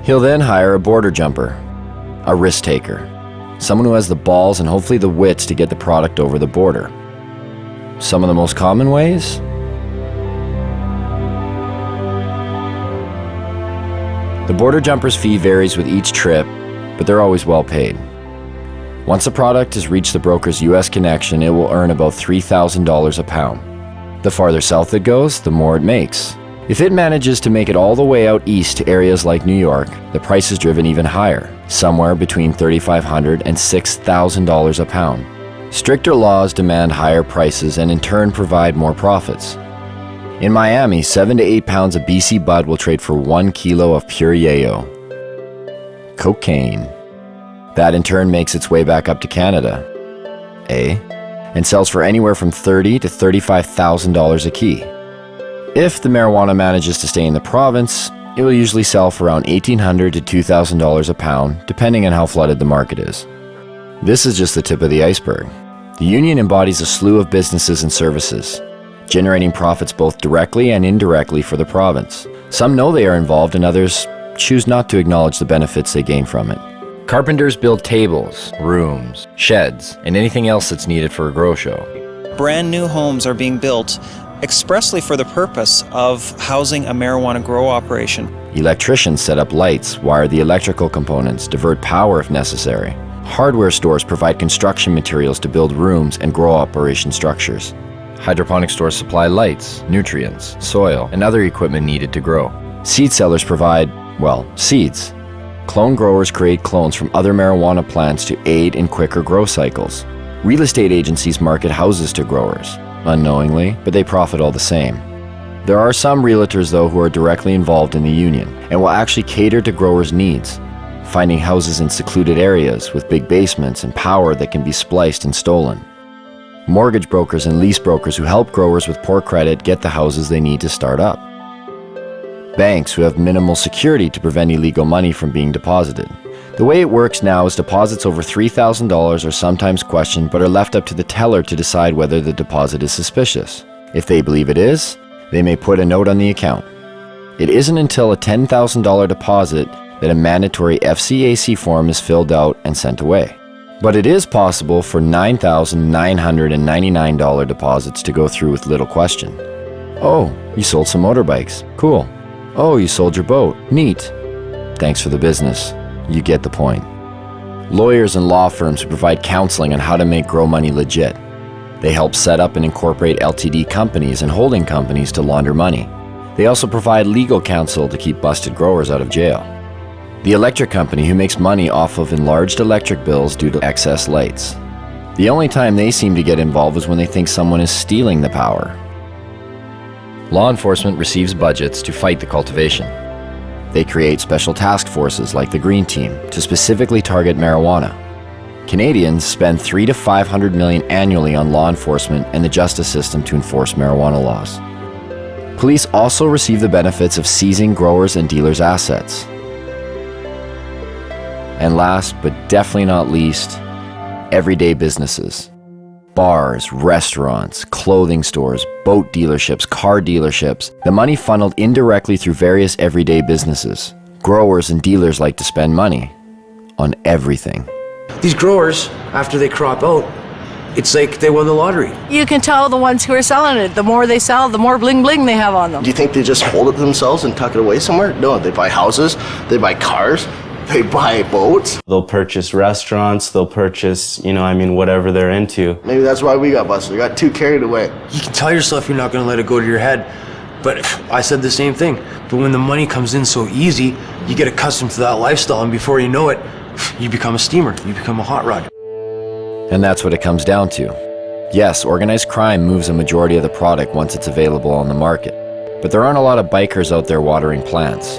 He'll then hire a border jumper, a risk taker, someone who has the balls and hopefully the wits to get the product over the border. Some of the most common ways? The border jumper's fee varies with each trip, but they're always well paid. Once the product has reached the broker's US connection, it will earn about $3,000 a pound. The farther south it goes, the more it makes. If it manages to make it all the way out east to areas like New York, the price is driven even higher, somewhere between $3,500 and $6,000 a pound. Stricter laws demand higher prices and in turn provide more profits. In Miami, 7 to 8 pounds of BC bud will trade for 1 kilo of pure yayo. Cocaine. That in turn makes its way back up to Canada. And sells for anywhere from $30,000 to $35,000 a key. If the marijuana manages to stay in the province, it will usually sell for around $1,800 to $2,000 a pound, depending on how flooded the market is. This is just the tip of the iceberg. The union embodies a slew of businesses and services, generating profits both directly and indirectly for the province. Some know they are involved and others choose not to acknowledge the benefits they gain from it. Carpenters build tables, rooms, sheds, and anything else that's needed for a grow show.
Brand new homes are being built expressly for the purpose of housing a marijuana grow operation.
Electricians set up lights, wire the electrical components, divert power if necessary. Hardware stores provide construction materials to build rooms and grow operation structures. Hydroponic stores supply lights, nutrients, soil, and other equipment needed to grow. Seed sellers provide, well, seeds. Clone growers create clones from other marijuana plants to aid in quicker grow cycles. Real estate agencies market houses to growers, unknowingly, but they profit all the same. There are some realtors, though, who are directly involved in the union and will actually cater to growers' needs, finding houses in secluded areas with big basements and power that can be spliced and stolen. Mortgage brokers and lease brokers who help growers with poor credit get the houses they need to start up. Banks who have minimal security to prevent illegal money from being deposited. The way it works now is deposits over $3,000 are sometimes questioned but are left up to the teller to decide whether the deposit is suspicious. If they believe it is, they may put a note on the account. It isn't until a $10,000 deposit that a mandatory FCAC form is filled out and sent away. But it is possible for $9,999 deposits to go through with little question. Oh, you sold some motorbikes. Cool. Oh, you sold your boat. Neat. Thanks for the business. You get the point. Lawyers and law firms who provide counseling on how to make grow money legit. They help set up and incorporate LTD companies and holding companies to launder money. They also provide legal counsel to keep busted growers out of jail. the electric company who makes money off of enlarged electric bills due to excess lights. The only time they seem to get involved is when they think someone is stealing the power. Law enforcement receives budgets to fight the cultivation. They create special task forces like the Green Team to specifically target marijuana. Canadians spend $300 to $500 million annually on law enforcement and the justice system to enforce marijuana laws. Police also receive the benefits of seizing growers' and dealers' assets. And last, but definitely not least, everyday businesses. Bars, restaurants, clothing stores, boat dealerships, car dealerships. The money funneled indirectly through various everyday businesses. Growers and dealers like to spend money on everything.
These growers, after they crop out, it's like they won the lottery.
You can tell the ones who are selling it. The more they sell, the more bling bling they have on them.
Do you think they just hold it themselves and tuck it away somewhere? No, they buy houses, they buy cars, they buy boats.
They'll purchase restaurants, they'll purchase, whatever they're into.
Maybe that's why we got busted. We got too carried away.
You can tell yourself you're not going to let it go to your head. But I said the same thing. But when the money comes in so easy, you get accustomed to that lifestyle, and before you know it, you become a steamer, you become a hot rod.
And that's what it comes down to. Yes, organized crime moves a majority of the product once it's available on the market. But there aren't a lot of bikers out there watering plants.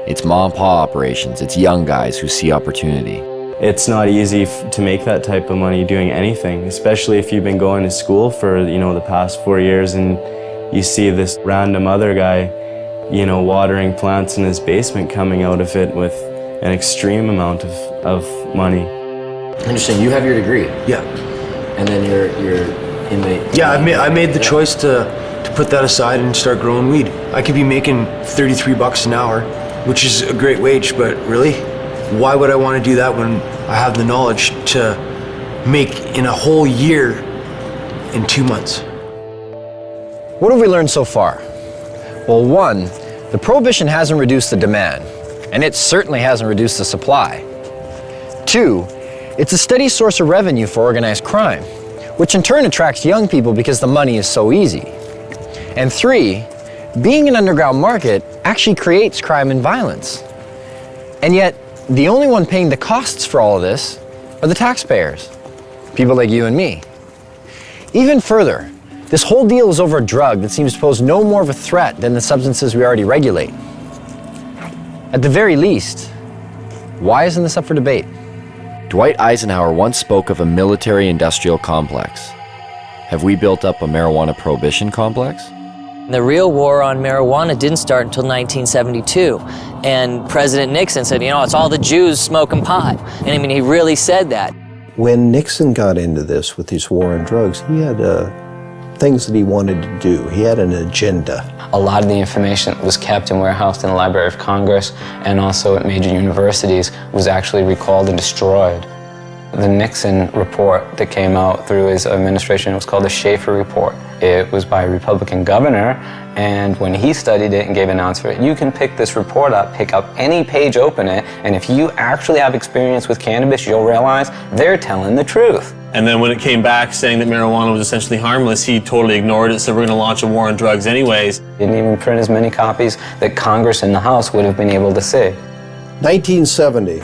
It's mom and pa operations, it's young guys who see opportunity.
It's not easy to make that type of money doing anything, especially if you've been going to school for, the past 4 years and you see this random other guy, watering plants in his basement coming out of it with an extreme amount of money.
Interesting. You have your degree.
Yeah.
And then you're in the...
Yeah, I made the choice to put that aside and start growing weed. I could be making $33 an hour, which is a great wage, but really, why would I want to do that when I have the knowledge to make in a whole year in 2 months?
What have we learned so far? Well, one, the prohibition hasn't reduced the demand, and it certainly hasn't reduced the supply. Two, it's a steady source of revenue for organized crime, which in turn attracts young people because the money is so easy. And three, being an underground market actually creates crime and violence. And yet, the only one paying the costs for all of this are the taxpayers, people like you and me. Even further, this whole deal is over a drug that seems to pose no more of a threat than the substances we already regulate. At the very least, why isn't this up for debate?
Dwight Eisenhower once spoke of a military-industrial complex. Have we built up a marijuana prohibition complex?
The real war on marijuana didn't start until 1972. And President Nixon said, it's all the Jews smoking pot. And he really said that.
When Nixon got into this with his war on drugs, he had things that he wanted to do. He had an agenda.
A lot of the information that was kept and warehoused in the Library of Congress and also at major universities was actually recalled and destroyed. The Nixon report that came out through his administration was called the Schaefer Report. It was by a Republican governor, and when he studied it and gave an answer, you can pick this report up, pick up any page, open it, and if you actually have experience with cannabis, you'll realize they're telling the truth.
And then when it came back saying that marijuana was essentially harmless, he totally ignored it, said we're going to launch a war on drugs anyways.
He didn't even print as many copies that Congress and the House would have been able to see.
1970,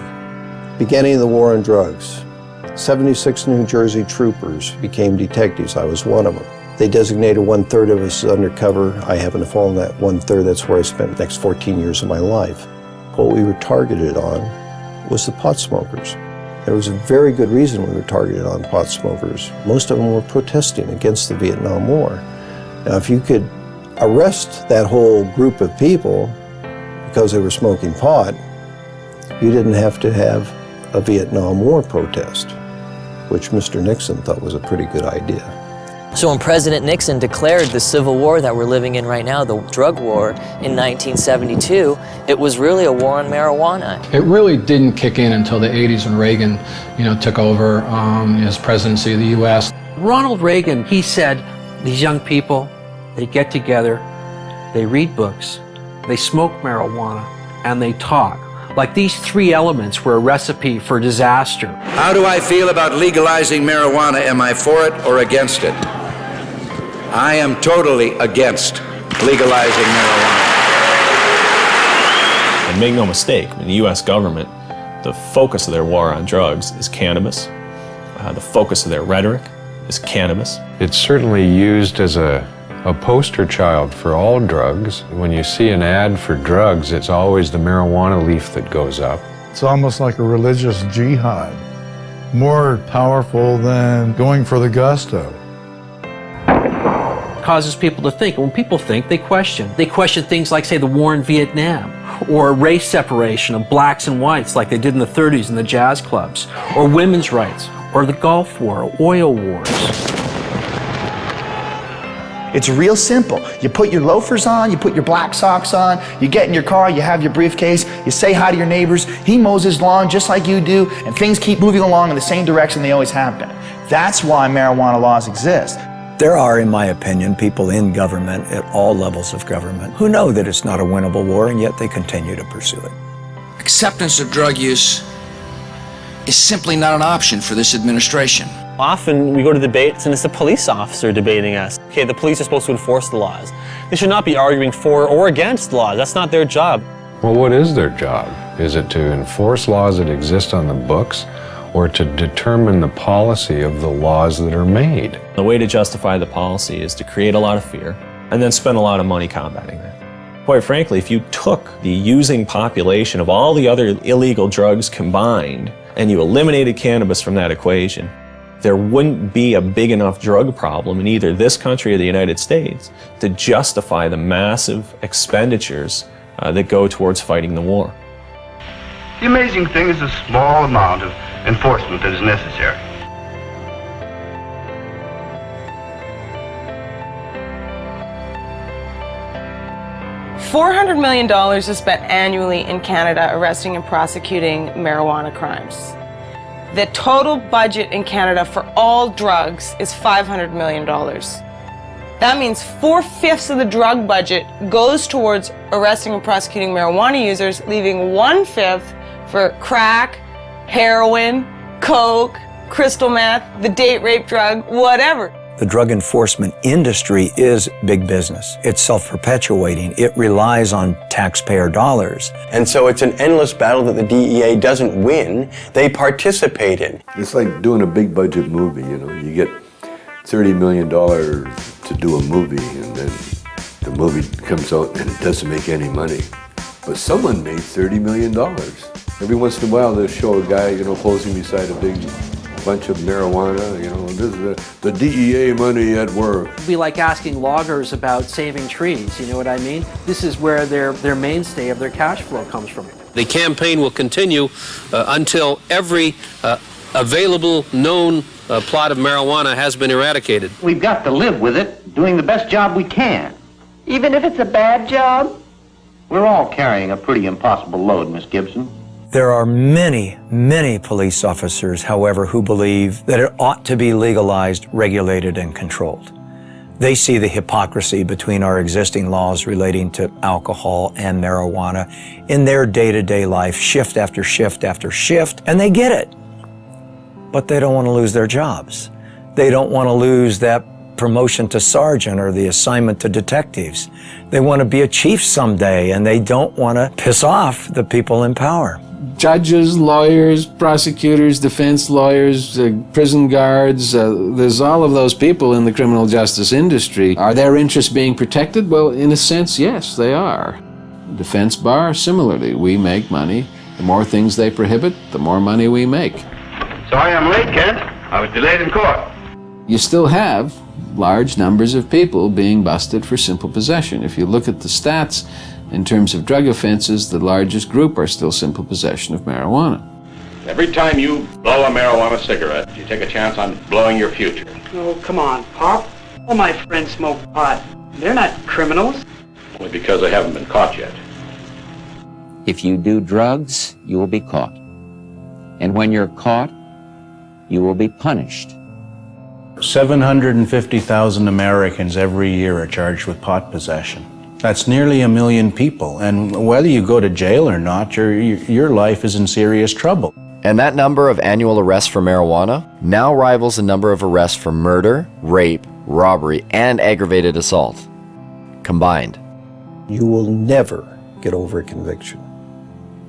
beginning of the war on drugs. 76 New Jersey troopers became detectives. I was one of them. They designated 1/3 of us as undercover. I happened to fall in that 1/3. That's where I spent the next 14 years of my life. What we were targeted on was the pot smokers. There was a very good reason we were targeted on pot smokers. Most of them were protesting against the Vietnam War. Now, if you could arrest that whole group of people because they were smoking pot, you didn't have to have a Vietnam War protest, which Mr. Nixon thought was a pretty good idea.
So when President Nixon declared the civil war that we're living in right now, the drug war, in 1972, it was really a war on marijuana.
It really didn't kick in until the 80s when Reagan, took over his presidency of the U.S.
Ronald Reagan, he said, these young people, they get together, they read books, they smoke marijuana, and they talk. Like these three elements were a recipe for disaster.
How do I feel about legalizing marijuana? Am I for it or against it? I am totally against legalizing marijuana.
The
And make no mistake, in the U.S. government, the focus of their war on drugs is cannabis. The focus of their rhetoric is cannabis.
It's certainly used as a poster child for all drugs. When you see an ad for drugs, it's always the marijuana leaf that goes up.
It's almost like a religious jihad, more powerful than going for the gusto.
Causes people to think. When people think, they question. They question things like, say, the war in Vietnam, or race separation of blacks and whites like they did in the 30s in the jazz clubs, or women's rights, or the Gulf War, or oil wars.
It's real simple. You put your loafers on, you put your black socks on, you get in your car, you have your briefcase, you say hi to your neighbors, he mows his lawn just like you do, and things keep moving along in the same direction they always have been. That's why marijuana laws exist.
There are, in my opinion, people in government at all levels of government who know that it's not a winnable war, and yet they continue to pursue it.
Acceptance of drug use is simply not an option for this administration.
Often we go to debates and it's a police officer debating us. Okay, the police are supposed to enforce the laws. They should not be arguing for or against laws. That's not their job.
Well, what is their job? Is it to enforce laws that exist on the books, or to determine the policy of the laws that are made?
The way to justify the policy is to create a lot of fear and then spend a lot of money combating that. Quite frankly, if you took the using population of all the other illegal drugs combined and you eliminated cannabis from that equation, there wouldn't be a big enough drug problem in either this country or the United States to justify the massive expenditures that go towards fighting the war.
The amazing thing is the small amount of enforcement that is necessary.
$400 million is spent annually in Canada arresting and prosecuting marijuana crimes. The total budget in Canada for all drugs is $500 million. That means 4/5 of the drug budget goes towards arresting and prosecuting marijuana users, leaving 1/5 for crack, heroin, coke, crystal meth, the date rape drug, whatever.
The drug enforcement industry is big business. It's self-perpetuating. It relies on taxpayer dollars.
And so it's an endless battle that the DEA doesn't win, they participate in.
It's like doing a big budget movie, you know. You get $30 million to do a movie, and then the movie comes out and it doesn't make any money. But someone made $30 million. Every once in a while they'll show a guy, you know, posing beside a big bunch of marijuana, you know, this is the DEA money at work.
It'd be like asking loggers about saving trees, you know what I mean? This is where their mainstay of their cash flow comes from.
The campaign will continue until every available known plot of marijuana has been eradicated.
We've got to live with it, doing the best job we can.
Even if it's a bad job?
We're all carrying a pretty impossible load, Miss Gibson.
There are many, many police officers, however, who believe that it ought to be legalized, regulated, and controlled. They see the hypocrisy between our existing laws relating to alcohol and marijuana in their day-to-day life, shift after shift after shift, and they get it. But they don't want to lose their jobs. They don't want to lose that promotion to sergeant or the assignment to detectives. They want to be a chief someday, and they don't want to piss off the people in power.
Judges, lawyers, prosecutors, defense lawyers, prison guards, there's all of those people in the criminal justice industry. Are their interests being protected? Well, in a sense, yes, they are. Defense bar, similarly, we make money. The more things they prohibit, the more money we make.
Sorry I'm late, Kent. I was delayed in court.
You still have large numbers of people being busted for simple possession. If you look at the stats, in terms of drug offenses, the largest group are still simple possession of marijuana.
Every time you blow a marijuana cigarette, you take a chance on blowing your future.
Oh, come on, Pop. All my friends smoke pot. They're not criminals.
Only because they haven't been caught yet.
If you do drugs, you will be caught. And when you're caught, you will be punished.
750,000 Americans every year are charged with pot possession. That's nearly 1 million people, and whether you go to jail or not, your life is in serious trouble.
And that number of annual arrests for marijuana now rivals the number of arrests for murder, rape, robbery, and aggravated assault combined.
You will never get over a conviction.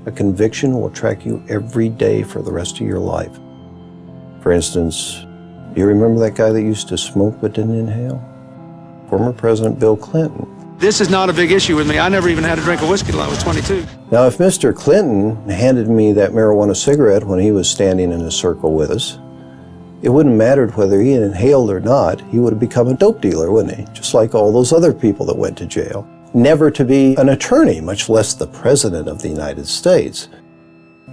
A conviction will track you every day for the rest of your life. For instance, do you remember that guy that used to smoke but didn't inhale? Former President Bill Clinton.
This is not a big issue with me. I never even had a drink of whiskey till I was 22.
Now, if Mr. Clinton handed me that marijuana cigarette when he was standing in a circle with us, it wouldn't matter whether he inhaled or not. He would have become a dope dealer, wouldn't he? Just like all those other people that went to jail. Never to be an attorney, much less the President of the United States.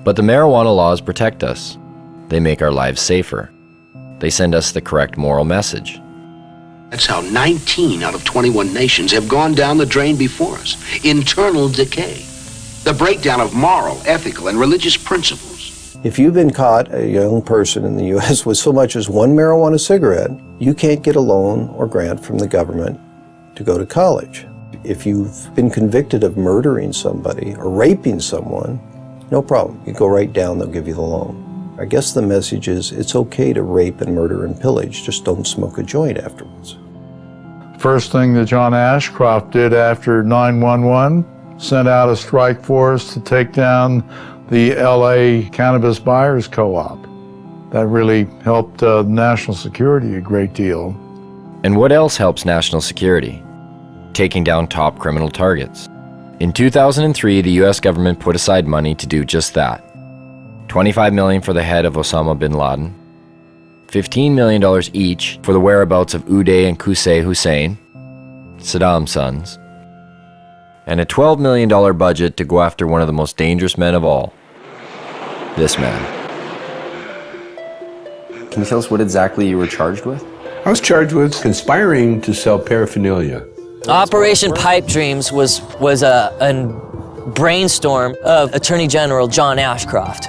But the marijuana laws protect us. They make our lives safer. They send us the correct moral message.
That's how 19 out of 21 nations have gone down the drain before us. Internal decay. The breakdown of moral, ethical, and religious principles.
If you've been caught, a young person in the U.S., with so much as one marijuana cigarette, you can't get a loan or grant from the government to go to college. If you've been convicted of murdering somebody or raping someone, no problem. You go right down, they'll give you the loan. I guess the message is it's okay to rape and murder and pillage, just don't smoke a joint afterwards.
First thing that John Ashcroft did after 9/11, sent out a strike force to take down the LA Cannabis Buyers Co-op. That really helped national security a great deal.
And what else helps national security? Taking down top criminal targets. In 2003, the US government put aside money to do just that. $25 million for the head of Osama bin Laden, $15 million each for the whereabouts of Uday and Qusay Hussein, Saddam's sons, and a $12 million budget to go after one of the most dangerous men of all, this man.
Can you tell us what exactly you were charged with?
I was charged with conspiring to sell paraphernalia.
Operation Pipe Dreams was a brainstorm of Attorney General John Ashcroft.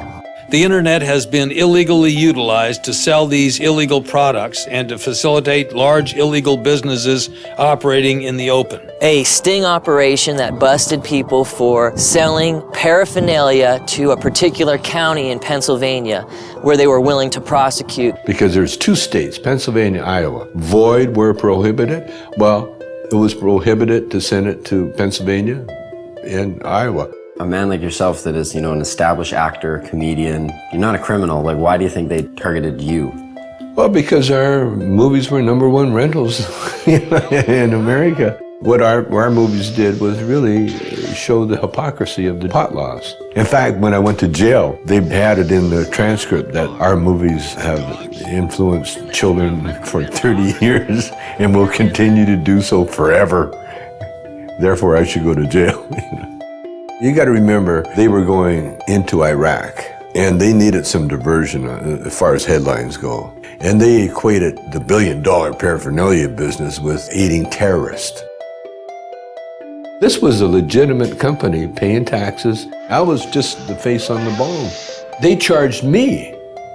The internet has been illegally utilized to sell these illegal products and to facilitate large illegal businesses operating in the open.
A sting operation that busted people for selling paraphernalia to a particular county in Pennsylvania where they were willing to prosecute.
Because there's two states, Pennsylvania, Iowa. Void were prohibited. Well, it was prohibited to send it to Pennsylvania and Iowa.
A man like yourself that is, an established actor, comedian, you're not a criminal. Like, why do you think they targeted you?
Well, because our movies were #1 rentals in America. What our movies did was really show the hypocrisy of the pot laws. In fact, when I went to jail, they had it in the transcript that our movies have influenced children for 30 years and will continue to do so forever. Therefore, I should go to jail. You got to remember, they were going into Iraq, and they needed some diversion as far as headlines go. And they equated the $1 billion paraphernalia business with aiding terrorists. This was a legitimate company paying taxes. I was just the face on the bone. They charged me.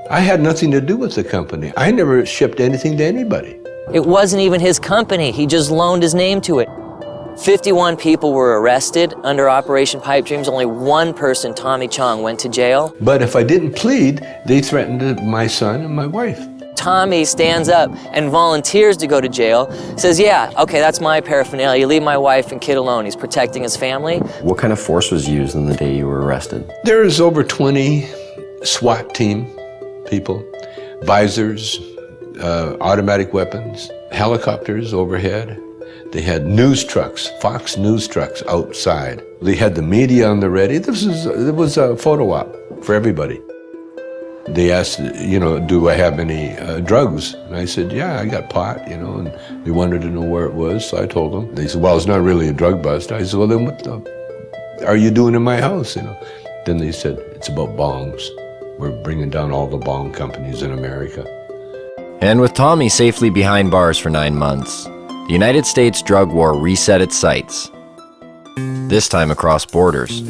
I had nothing to do with the company. I never shipped anything to anybody.
It wasn't even his company. He just loaned his name to it. 51 people were arrested under Operation Pipe Dreams. Only one person, Tommy Chong, went to jail.
But if I didn't plead, they threatened my son and my wife.
Tommy stands up and volunteers to go to jail, says, yeah, okay, that's my paraphernalia. Leave my wife and kid alone. He's protecting his family.
What kind of force was used on the day you were arrested?
There's over 20 SWAT team people, visors, automatic weapons, helicopters overhead. They had news trucks, Fox News trucks outside. They had the media on the ready. It was a photo op for everybody. They asked, do I have any drugs? And I said, yeah, I got pot, and they wanted to know where it was, so I told them. They said, well, it's not really a drug bust. I said, well, then what are you doing in my house, Then they said, it's about bongs. We're bringing down all the bong companies in America.
And with Tommy safely behind bars for 9 months, the United States drug war reset its sights, this time across borders.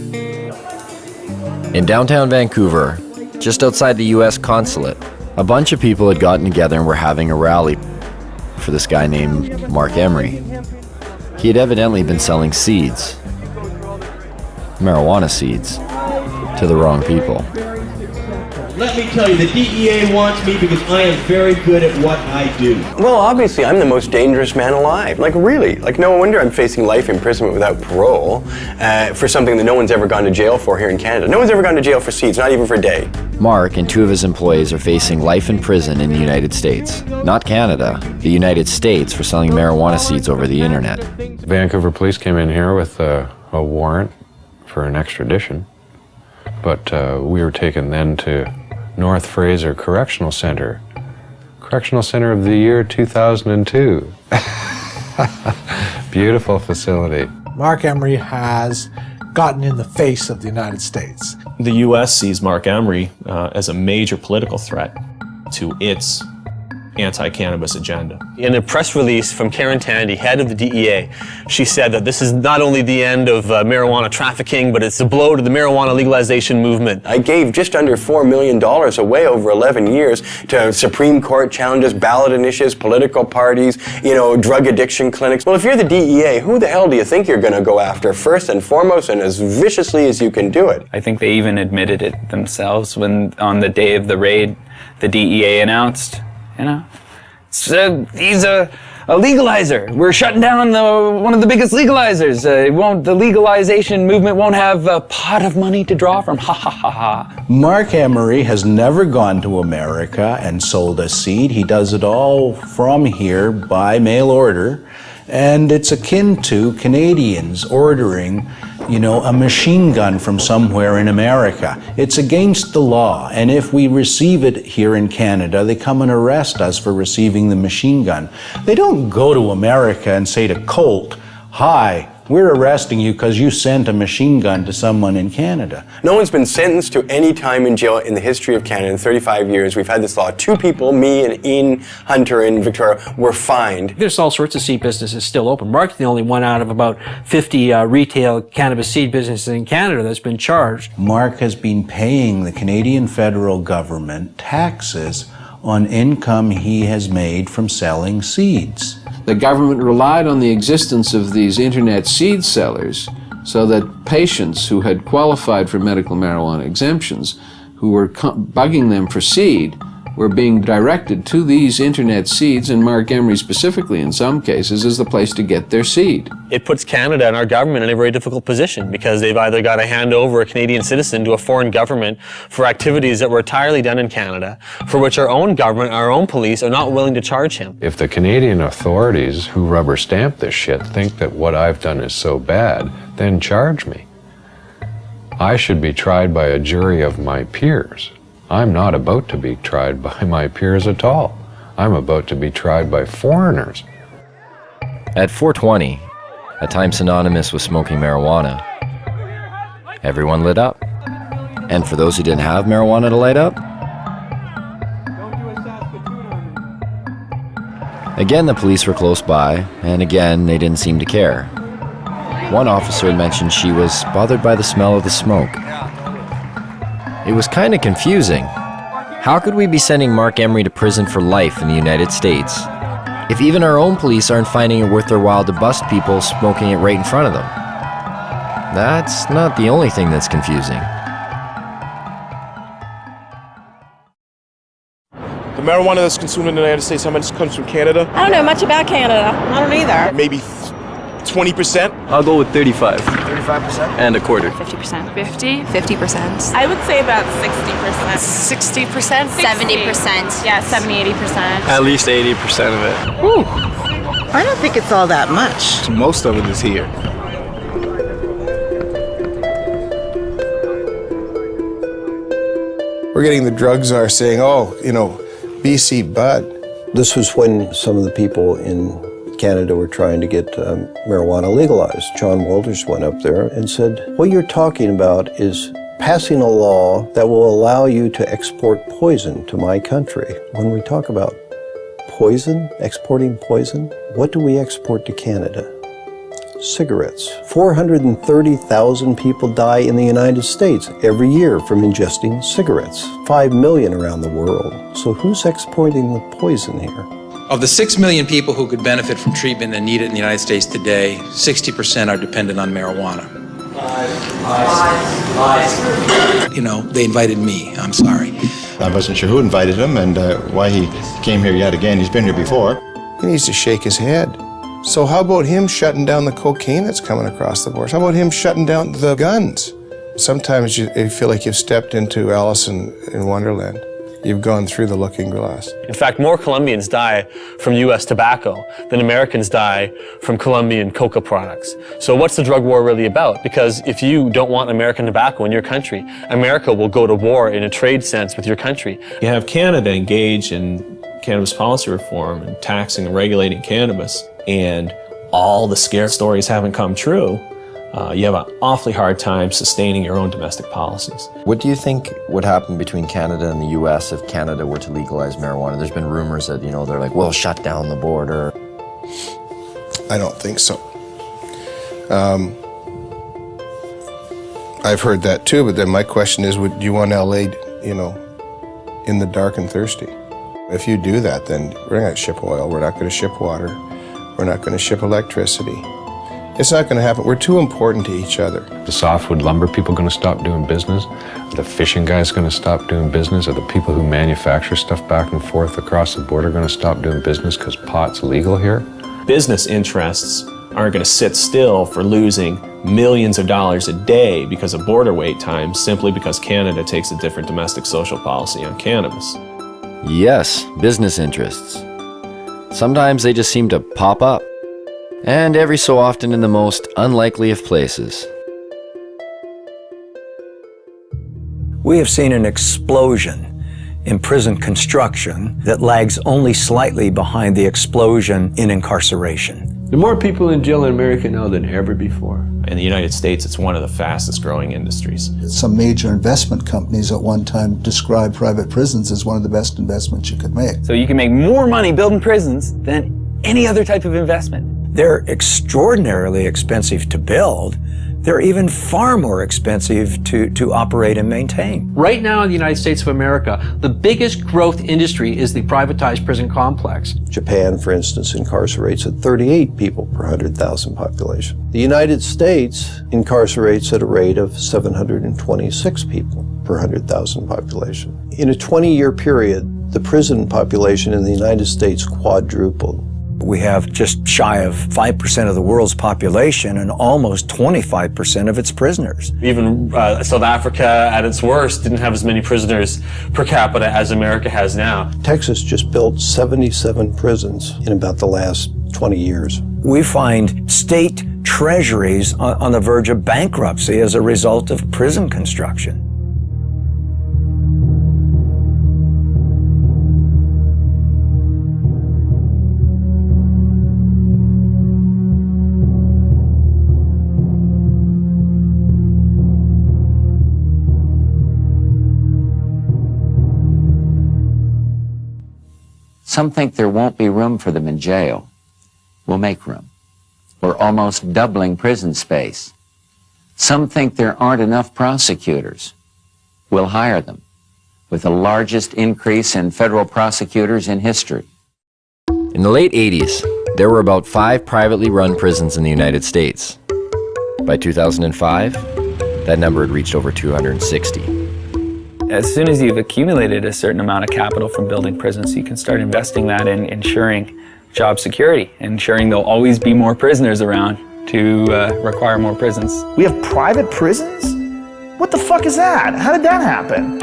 In downtown Vancouver, just outside the US consulate, a bunch of people had gotten together and were having a rally for this guy named Mark Emery. He had evidently been selling seeds, marijuana seeds, to the wrong people.
Let me tell you, the DEA wants me because I am very good at what I do.
Well, obviously, I'm the most dangerous man alive. Like, really. Like, no wonder I'm facing life imprisonment without parole for something that no one's ever gone to jail for here in Canada. No one's ever gone to jail for seeds, not even for a day.
Mark and 2 of his employees are facing life in prison in the United States. Not Canada, the United States, for selling marijuana seeds over the internet.
Vancouver police came in here with a warrant for an extradition, but we were taken then to North Fraser Correctional Center. Correctional Center of the year 2002. Beautiful facility.
Mark Emery has gotten in the face of the United States.
The U.S. sees Mark Emery as a major political threat to its anti-cannabis agenda.
In a press release from Karen Tandy, head of the DEA, she said that this is not only the end of marijuana trafficking, but it's a blow to the marijuana legalization movement.
I gave just under $4 million away over 11 years to Supreme Court challenges, ballot initiatives, political parties, drug addiction clinics. Well, if you're the DEA, who the hell do you think you're going to go after first and foremost and as viciously as you can do it?
I think they even admitted it themselves when on the day of the raid, the DEA announced, he's a legalizer. We're shutting down one of the biggest legalizers. The legalization movement won't have a pot of money to draw from. Ha ha ha ha.
Mark Emery has never gone to America and sold a seed. He does it all from here by mail order. And it's akin to Canadians ordering, a machine gun from somewhere in America. It's against the law, and if we receive it here in Canada, they come and arrest us for receiving the machine gun. They don't go to America and say to Colt, "Hi, we're arresting you because you sent a machine gun to someone in Canada."
No one's been sentenced to any time in jail in the history of Canada in 35 years. We've had this law. 2 people, me and Ian Hunter in Victoria, were fined.
There's all sorts of seed businesses still open. Mark's the only one out of about 50 retail cannabis seed businesses in Canada that's been charged.
Mark has been paying the Canadian federal government taxes on income he has made from selling seeds.
The government relied on the existence of these internet seed sellers so that patients who had qualified for medical marijuana exemptions, who were bugging them for seed, were being directed to these internet seeds, and Mark Emery specifically in some cases is the place to get their seed.
It puts Canada and our government in a very difficult position because they've either got to hand over a Canadian citizen to a foreign government for activities that were entirely done in Canada, for which our own government, our own police are not willing to charge him.
If the Canadian authorities who rubber stamp this shit think that what I've done is so bad, then charge me. I should be tried by a jury of my peers. I'm not about to be tried by my peers at all. I'm about to be tried by foreigners.
At 420, a time synonymous with smoking marijuana, everyone lit up. And for those who didn't have marijuana to light up, again the police were close by, and again they didn't seem to care. One officer had mentioned she was bothered by the smell of the smoke. It was kind of confusing. How could we be sending Mark Emery to prison for life in the United States if even our own police aren't finding it worth their while to bust people smoking it right in front of them? That's not the only thing that's confusing.
The marijuana that's consumed in the United States, how much comes from Canada?
I don't know much about Canada. I don't either.
Maybe 20%?
I'll go with 35.
35%?
And a quarter.
50%. 50? 50%. I would say about 60%. 60%? 70%. Yeah, 70, 80%.
At least 80% of it.
Ooh, I don't think it's all that much.
Most of it is here.
We're getting the drug czar saying, BC bud. This was when some of the people in Canada were trying to get marijuana legalized. John Walters went up there and said, what you're talking about is passing a law that will allow you to export poison to my country. When we talk about poison, exporting poison, what do we export to Canada? Cigarettes. 430,000 people die in the United States every year from ingesting cigarettes. 5 million around the world. So who's exporting the poison here?
Of the 6 million people who could benefit from treatment and need it in the United States today, 60% are dependent on marijuana.
You know, they invited me. I'm sorry.
I wasn't sure who invited him and why he came here yet again. He's been here before.
He needs to shake his head. So how about him shutting down the cocaine that's coming across the borders? How about him shutting down the guns? Sometimes you feel like you've stepped into Alice in Wonderland. You've gone through the looking glass.
In fact, more Colombians die from U.S. tobacco than Americans die from Colombian coca products. So what's the drug war really about? Because if you don't want American tobacco in your country, America will go to war in a trade sense with your country.
You have Canada engage in cannabis policy reform and taxing and regulating cannabis, and all the scare stories haven't come true. You have an awfully hard time sustaining your own domestic policies.
What do you think would happen between Canada and the US if Canada were to legalize marijuana? There's been rumors that, they're like, we'll shut down the border.
I don't think so. I've heard that too, but then my question is, would you want LA, in the dark and thirsty? If you do that, then we're not going to ship oil, we're not going to ship water, we're not going to ship electricity. It's not going to happen. We're too important to each other.
The softwood lumber people going to stop doing business? Are the fishing guys going to stop doing business? Are the people who manufacture stuff back and forth across the border going to stop doing business because pot's legal here?
Business interests aren't going to sit still for losing millions of dollars a day because of border wait times simply because Canada takes a different domestic social policy on cannabis.
Yes, business interests. Sometimes they just seem to pop up. And every so often in the most unlikely of places.
We have seen an explosion in prison construction that lags only slightly behind the explosion in incarceration.
There are more people in jail in America now than ever before.
In the United States, it's one of the fastest growing industries.
Some major investment companies at one time described private prisons as one of the best investments you could make.
So you can make more money building prisons than any other type of investment.
They're extraordinarily expensive to build. They're even far more expensive to operate and maintain.
Right now in the United States of America, the biggest growth industry is the privatized prison complex.
Japan, for instance, incarcerates at 38 people per 100,000 population. The United States incarcerates at a rate of 726 people per 100,000 population. In a 20-year period, the prison population in the United States quadrupled.
We have just shy of 5% of the world's population and almost 25% of its prisoners.
Even South Africa, at its worst, didn't have as many prisoners per capita as America has now.
Texas just built 77 prisons in about the last 20 years.
We find state treasuries on the verge of bankruptcy as a result of prison construction.
Some think there won't be room for them in jail. We'll make room. We're almost doubling prison space. Some think there aren't enough prosecutors. We'll hire them, with the largest increase in federal prosecutors in history.
In the late 80s, there were about 5 privately run prisons in the United States. By 2005, that number had reached over 260.
As soon as you've accumulated a certain amount of capital from building prisons, you can start investing that in ensuring job security, ensuring there'll always be more prisoners around to require more prisons.
We have private prisons? What the fuck is that? How did that happen?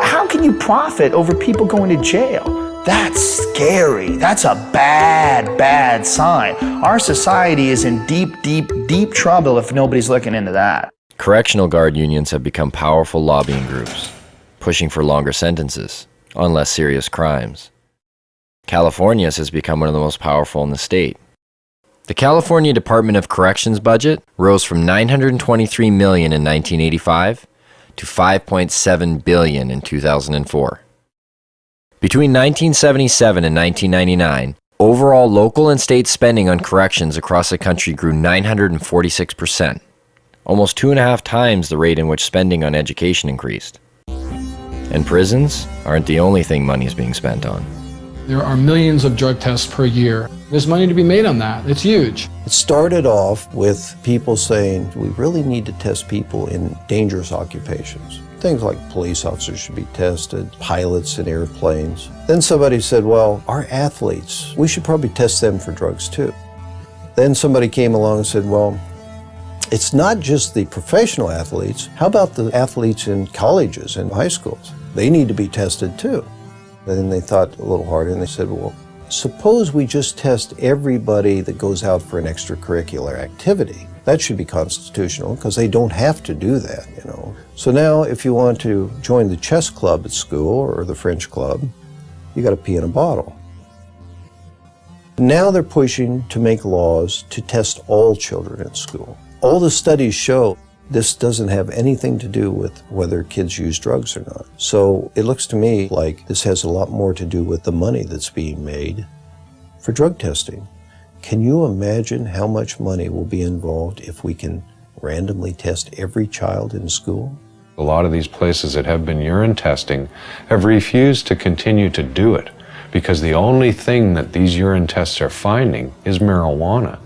How can you profit over people going to jail? That's scary. That's a bad, bad sign. Our society is in deep, deep, deep trouble if nobody's looking into that.
Correctional guard unions have become powerful lobbying groups, pushing for longer sentences on less serious crimes. California's has become one of the most powerful in the state. The California Department of Corrections budget rose from $923 million in 1985 to $5.7 billion in 2004. Between 1977 and 1999, overall local and state spending on corrections across the country grew 946%, almost 2.5 times the rate in which spending on education increased. And prisons aren't the only thing money is being spent on.
There are millions of drug tests per year.
There's money to be made on that. It's huge.
It started off with people saying, we really need to test people in dangerous occupations. Things like police officers should be tested, pilots in airplanes. Then somebody said, well, our athletes, we should probably test them for drugs too. Then somebody came along and said, well, it's not just the professional athletes. How about the athletes in colleges and high schools? They need to be tested too. And then they thought a little harder and they said, well, suppose we just test everybody that goes out for an extracurricular activity. That should be constitutional because they don't have to do that, you know. So now if you want to join the chess club at school or the French club, you got to pee in a bottle. Now they're pushing to make laws to test all children in school. All the studies show this doesn't have anything to do with whether kids use drugs or not. So it looks to me like this has a lot more to do with the money that's being made for drug testing. Can you imagine how much money will be involved if we can randomly test every child in school?
A lot of these places that have been urine testing have refused to continue to do it because the only thing that these urine tests are finding is marijuana.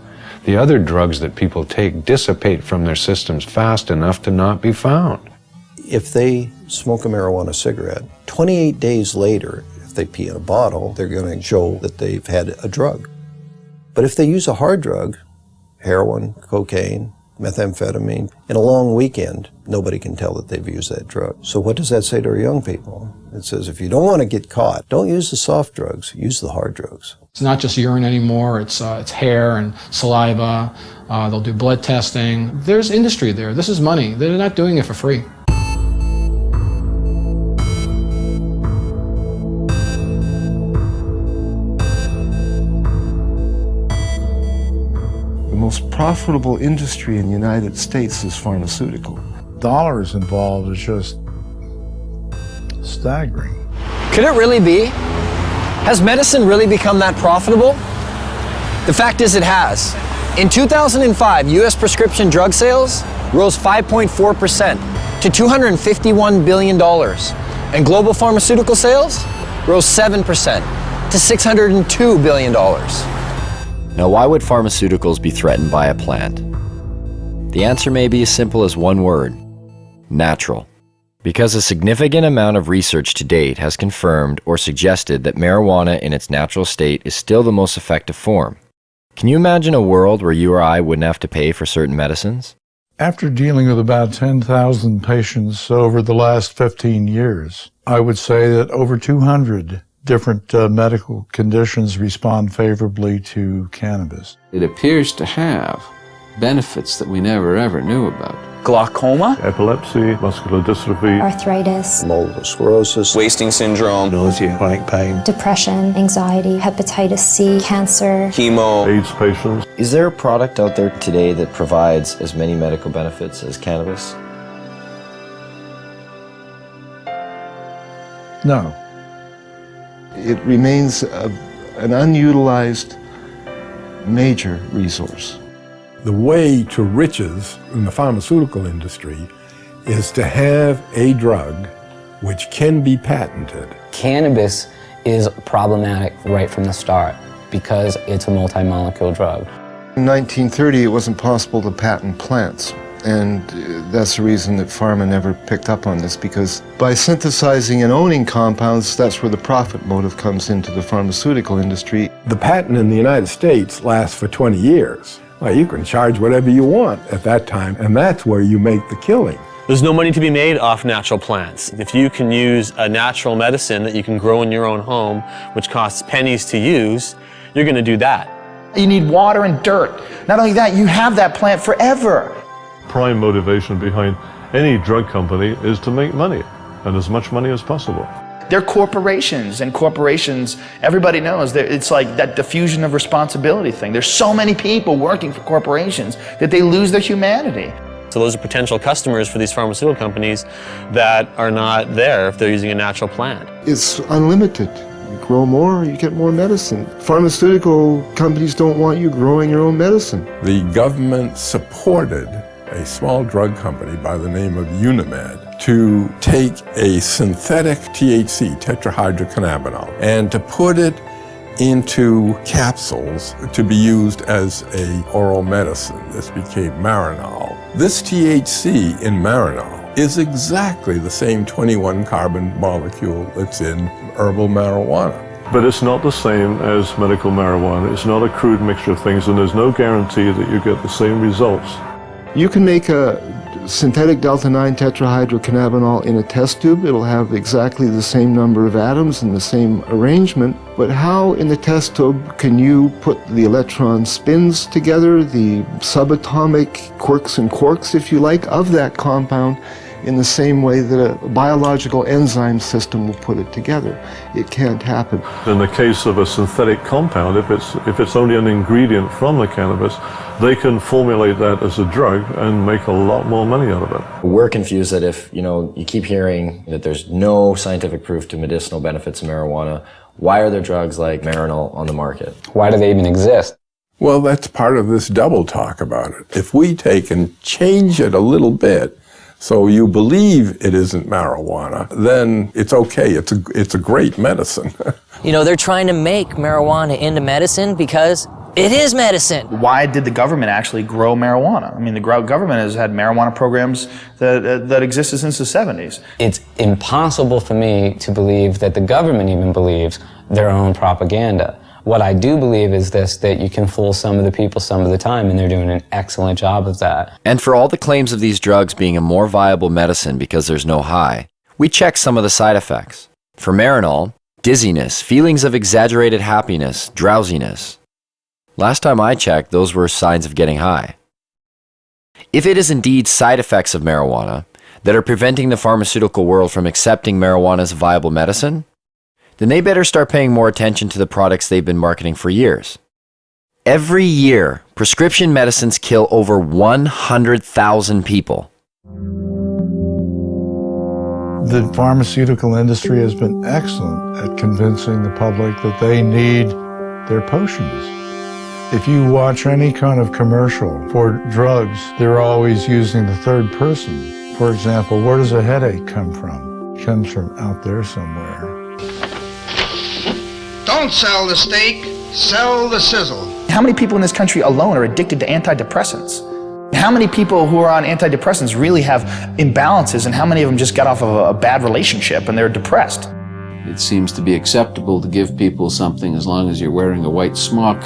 The other drugs that people take dissipate from their systems fast enough to not be found.
If they smoke a marijuana cigarette, 28 days later, if they pee in a bottle, they're going to show that they've had a drug. But if they use a hard drug, heroin, cocaine, methamphetamine, in a long weekend, nobody can tell that they've used that drug. So what does that say to our young people? It says if you don't want to get caught, don't use the soft drugs, use the hard drugs.
It's not just urine anymore, it's hair and saliva. They'll do blood testing. There's industry there. This is money. They're not doing it for free.
The most profitable industry in the United States is pharmaceutical.
Dollars involved is just staggering.
Could it really be? Has medicine really become that profitable? The fact is it has. In 2005, U.S. prescription drug sales rose 5.4% to $251 billion, and global pharmaceutical sales rose 7% to $602 billion.
Now, why would pharmaceuticals be threatened by a plant? The answer may be as simple as one word: natural. Because a significant amount of research to date has confirmed or suggested that marijuana in its natural state is still the most effective form. Can you imagine a world where you or I wouldn't have to pay for certain medicines?
After dealing with about 10,000 patients over the last 15 years, I would say that over 200 different medical conditions respond favorably to cannabis.
It appears to have benefits that we never ever knew about.
Glaucoma,
Epilepsy, muscular dystrophy,
arthritis,
multiple sclerosis,
wasting syndrome,
nausea, chronic pain,
depression, anxiety, hepatitis C, cancer, chemo,
AIDS patients.
Is there a product out there today that provides as many medical benefits as cannabis?
No. It remains an unutilized major resource.
The way to riches in the pharmaceutical industry is to have a drug which can be patented.
Cannabis is problematic right from the start because it's a multi-molecule drug.
In 1930, it wasn't possible to patent plants. And that's the reason that pharma never picked up on this, because by synthesizing and owning compounds, that's where the profit motive comes into the pharmaceutical industry.
The patent in the United States lasts for 20 years. Well, you can charge whatever you want at that time, and that's where you make the killing.
There's no money to be made off natural plants. If you can use a natural medicine that you can grow in your own home, which costs pennies to use, you're going to do that.
You need water and dirt. Not only that, you have that plant forever.
Prime motivation behind any drug company is to make money, and as much money as possible.
They're corporations, and corporations, everybody knows that it's like that diffusion of responsibility thing. There's so many people working for corporations that they lose their humanity.
So those are potential customers for these pharmaceutical companies that are not there if they're using a natural plant.
It's unlimited. You grow more, you get more medicine. Pharmaceutical companies don't want you growing your own medicine.
The government supported a small drug company by the name of Unimed to take a synthetic THC, tetrahydrocannabinol, and to put it into capsules to be used as a oral medicine. This became Marinol. This THC in Marinol is exactly the same 21 carbon molecule that's in herbal marijuana.
But it's not the same as medical marijuana. It's not a crude mixture of things, and there's no guarantee that you get the same results.
You can make a synthetic delta-9 tetrahydrocannabinol in a test tube. It'll have exactly the same number of atoms and the same arrangement. But how in the test tube can you put the electron spins together, the subatomic quirks and quarks, if you like, of that compound in the same way that a biological enzyme system will put it together? It can't happen.
In the case of a synthetic compound, if it's only an ingredient from the cannabis, they can formulate that as a drug and make a lot more money out of it.
We're confused that if, you keep hearing that there's no scientific proof to medicinal benefits of marijuana, why are there drugs like Marinol on the market?
Why do they even exist?
Well, that's part of this double talk about it. If we take and change it a little bit, so you believe it isn't marijuana, then it's okay. It's a great medicine.
They're trying to make marijuana into medicine because it is medicine.
Why did the government actually grow marijuana? I mean, the government has had marijuana programs that existed since the 70s.
It's impossible for me to believe that the government even believes their own propaganda. What I do believe is this, that you can fool some of the people some of the time, and they're doing an excellent job of that.
And for all the claims of these drugs being a more viable medicine because there's no high, we checked some of the side effects. For Marinol, dizziness, feelings of exaggerated happiness, drowsiness. Last time I checked, those were signs of getting high. If it is indeed side effects of marijuana that are preventing the pharmaceutical world from accepting marijuana as a viable medicine, then they better start paying more attention to the products they've been marketing for years. Every year, prescription medicines kill over 100,000 people.
The pharmaceutical industry has been excellent at convincing the public that they need their potions. If you watch any kind of commercial for drugs, they're always using the third person. For example, where does a headache come from? It comes from out there somewhere.
Don't sell the steak, sell the sizzle.
How many people in this country alone are addicted to antidepressants? How many people who are on antidepressants really have imbalances, and how many of them just got off of a bad relationship and they're depressed?
It seems to be acceptable to give people something as long as you're wearing a white smock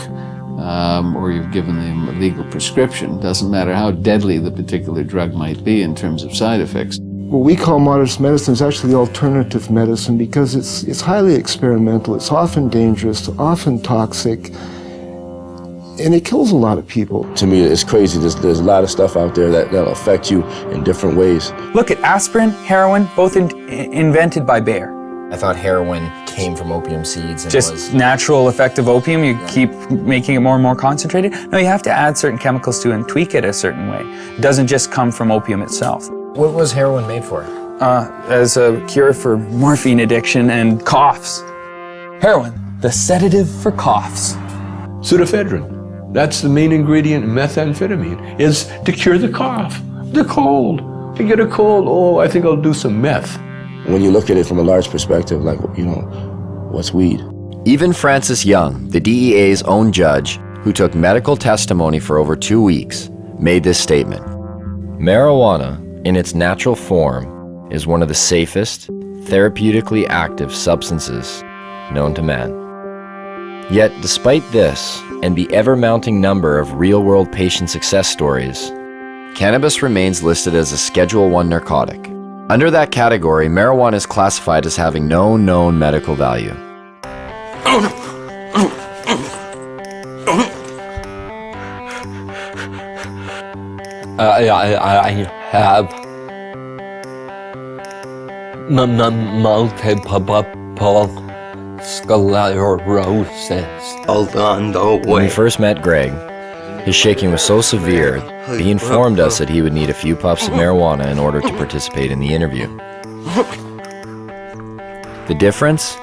or you've given them a legal prescription. Doesn't matter how deadly the particular drug might be in terms of side effects.
What we call modern medicine is actually alternative medicine because it's highly experimental, it's often dangerous, often toxic, and it kills a lot of people.
To me, it's crazy. There's a lot of stuff out there that'll affect you in different ways.
Look at aspirin, heroin, both invented by Bayer.
I thought heroin came from opium seeds. And
Just natural effect of opium, you keep making it more and more concentrated? No, you have to add certain chemicals to it and tweak it a certain way. It doesn't just come from opium itself.
What was heroin made for?
As a cure for morphine addiction and coughs. Heroin, the sedative for coughs.
Pseudoephedrine, that's the main ingredient in methamphetamine, is to cure the cough, the cold. You get a cold, oh, I think I'll do some meth.
When you look at it from a large perspective, like, what's weed?
Even Francis Young, the DEA's own judge, who took medical testimony for over 2 weeks, made this statement. Marijuana, in its natural form, is one of the safest, therapeutically active substances known to man. Yet, despite this, and the ever-mounting number of real-world patient success stories, cannabis remains listed as a Schedule I narcotic. Under that category, marijuana is classified as having no known medical value.
I have multiple sclerosis. Hold on, don't wait.
When we first met Greg, his shaking was so severe, he informed us that he would need a few puffs of marijuana in order to participate in the interview. The difference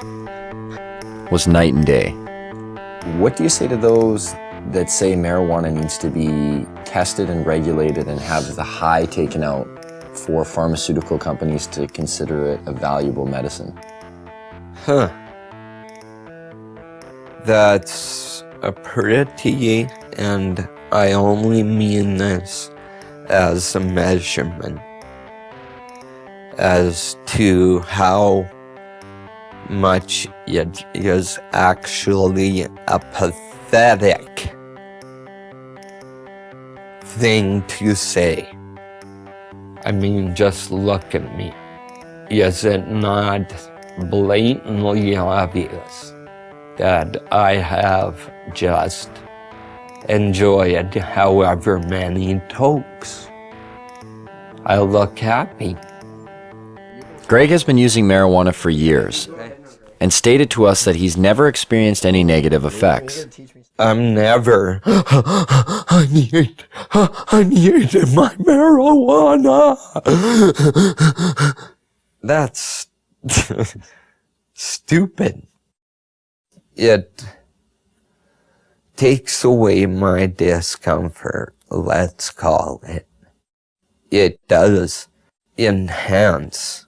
was night and day. What do you say to those that say marijuana needs to be tested and regulated and have the high taken out for pharmaceutical companies to consider it a valuable medicine?
That's a pretty, and I only mean this as a measurement, as to how much it is actually a pathetic thing to say. I mean, just look at me. Is it not blatantly obvious that I have just enjoyed however many tokes? I look happy.
Greg has been using marijuana for years and stated to us that he's never experienced any negative effects.
I'm never, I need my marijuana. That's stupid. It takes away my discomfort, let's call it. It does enhance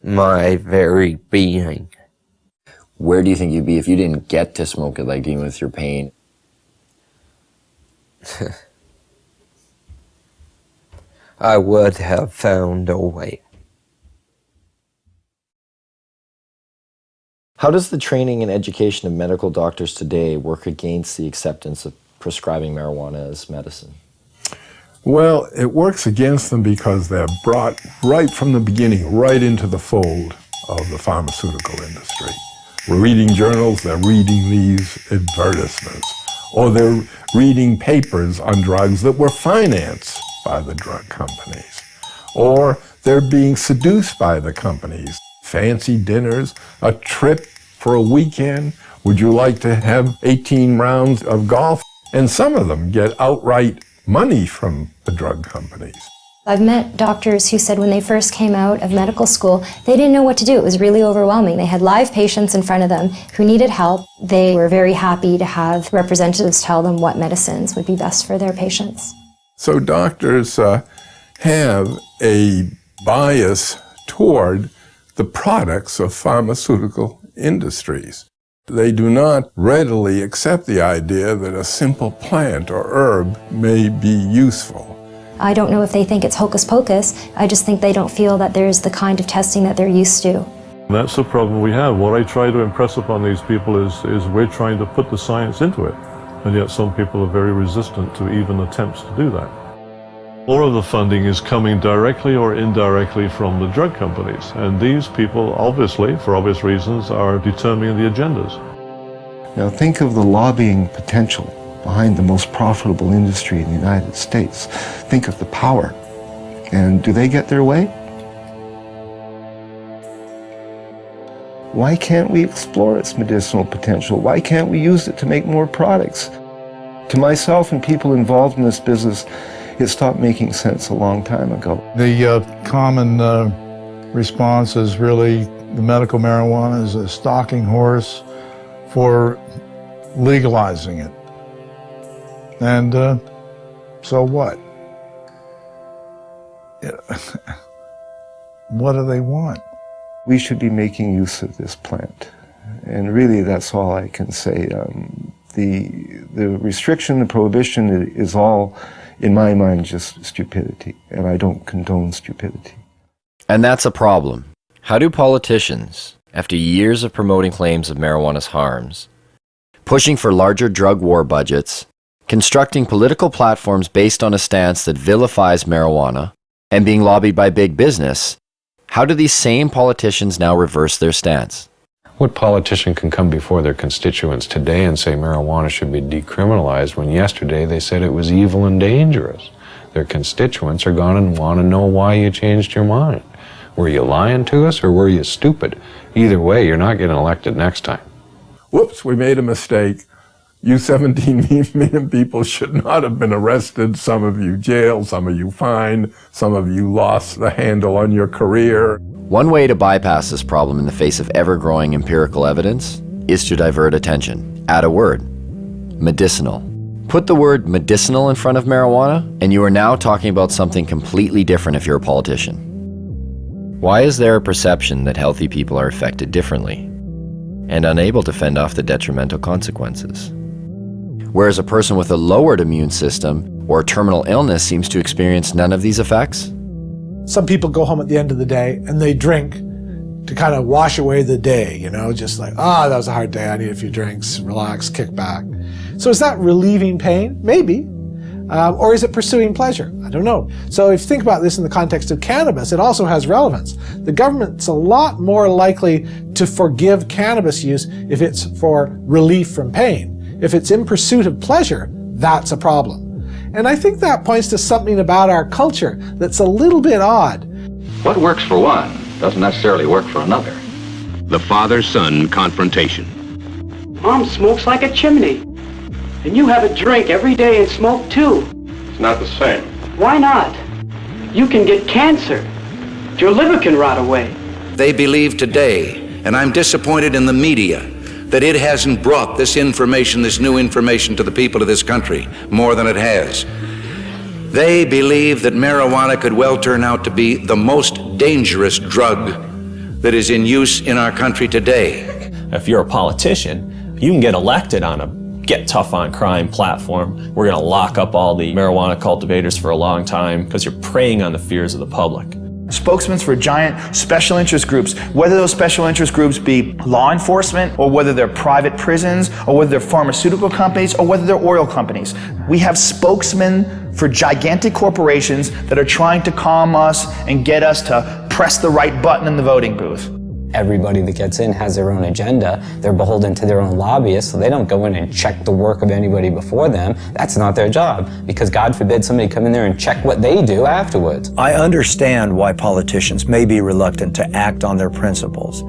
my very being.
Where do you think you'd be if you didn't get to smoke it, like dealing with your pain?
I would have found a way.
How does the training and education of medical doctors today work against the acceptance of prescribing marijuana as medicine?
Well, it works against them because they're brought right from the beginning, right into the fold of the pharmaceutical industry. We're reading journals, they're reading these advertisements, or they're reading papers on drugs that were financed by the drug companies, or they're being seduced by the companies. Fancy dinners, a trip for a weekend. Would you like to have 18 rounds of golf? And some of them get outright money from the drug companies.
I've met doctors who said when they first came out of medical school, they didn't know what to do. It was really overwhelming. They had live patients in front of them who needed help. They were very happy to have representatives tell them what medicines would be best for their patients.
So doctors have a bias toward the products of pharmaceutical industries. They do not readily accept the idea that a simple plant or herb may be useful.
I don't know if they think it's hocus pocus. I just think they don't feel that there's the kind of testing that they're used to.
That's the problem we have. What I try to impress upon these people is we're trying to put the science into it, and yet some people are very resistant to even attempts to do that. More of the funding is coming directly or indirectly from the drug companies, and these people, obviously, for obvious reasons, are determining the agendas.
Now think of the lobbying potential behind the most profitable industry in the United States. Think of the power. And do they get their way? Why can't we explore its medicinal potential? Why can't we use it to make more products? To myself and people involved in this business, it stopped making sense a long time ago.
The common response is really the medical marijuana is a stalking horse for legalizing it. And so what? What do they want?
We should be making use of this plant. And really, that's all I can say. The restriction, the prohibition is all, in my mind, just stupidity. And I don't condone stupidity.
And that's a problem. How do politicians, after years of promoting claims of marijuana's harms, pushing for larger drug war budgets, constructing political platforms based on a stance that vilifies marijuana, and being lobbied by big business, how do these same politicians now reverse their stance?
What politician can come before their constituents today and say marijuana should be decriminalized when yesterday they said it was evil and dangerous? Their constituents are going to want to know why you changed your mind. Were you lying to us or were you stupid? Either way, you're not getting elected next time.
Whoops, we made a mistake. You 17 million people should not have been arrested. Some of you jailed, some of you fined, some of you lost the handle on your career.
One way to bypass this problem in the face of ever-growing empirical evidence is to divert attention. Add a word: medicinal. Put the word medicinal in front of marijuana, and you are now talking about something completely different if you're a politician. Why is there a perception that healthy people are affected differently? and unable to fend off the detrimental consequences. Whereas a person with a lowered immune system or terminal illness seems to experience none of these effects.
Some people go home at the end of the day and they drink to kind of wash away the day, you know, just like, that was a hard day, I need a few drinks, relax, kick back. So is that relieving pain? Maybe. Or is it pursuing pleasure? I don't know. So if you think about this in the context of cannabis, it also has relevance. The government's a lot more likely to forgive cannabis use if it's for relief from pain. If it's in pursuit of pleasure, that's a problem. And I think that points to something about our culture that's a little bit odd.
What works for one doesn't necessarily work for another.
The father-son confrontation.
Mom smokes like a chimney. And you have a drink every day and smoke too.
It's not the same.
Why not? You can get cancer. Your liver can rot away.
They believe today, and I'm disappointed in the media, that it hasn't brought this information, this new information to the people of this country more than it has. They believe that marijuana could well turn out to be the most dangerous drug that is in use in our country today.
If you're a politician, you can get elected on a get tough on crime platform. We're going to lock up all the marijuana cultivators for a long time because you're preying on the fears of the public.
Spokesmen for giant special interest groups, whether those special interest groups be law enforcement, or whether they're private prisons, or whether they're pharmaceutical companies, or whether they're oil companies. We have spokesmen for gigantic corporations that are trying to calm us and get us to press the right button in the voting booth.
Everybody that gets in has their own agenda. They're beholden to their own lobbyists, so they don't go in and check the work of anybody before them. That's not their job, because God forbid somebody come in there and check what they do afterwards.
I understand why politicians may be reluctant to act on their principles,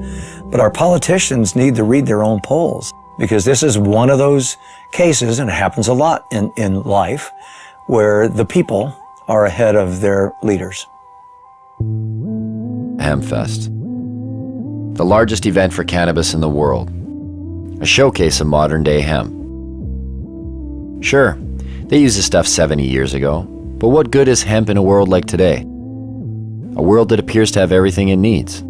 but our politicians need to read their own polls, because this is one of those cases, and it happens a lot in life, where the people are ahead of their leaders.
Hempfest, the largest event for cannabis in the world, a showcase of modern-day hemp. Sure, they used this stuff 70 years ago, but what good is hemp in a world like today? A world that appears to have everything it needs.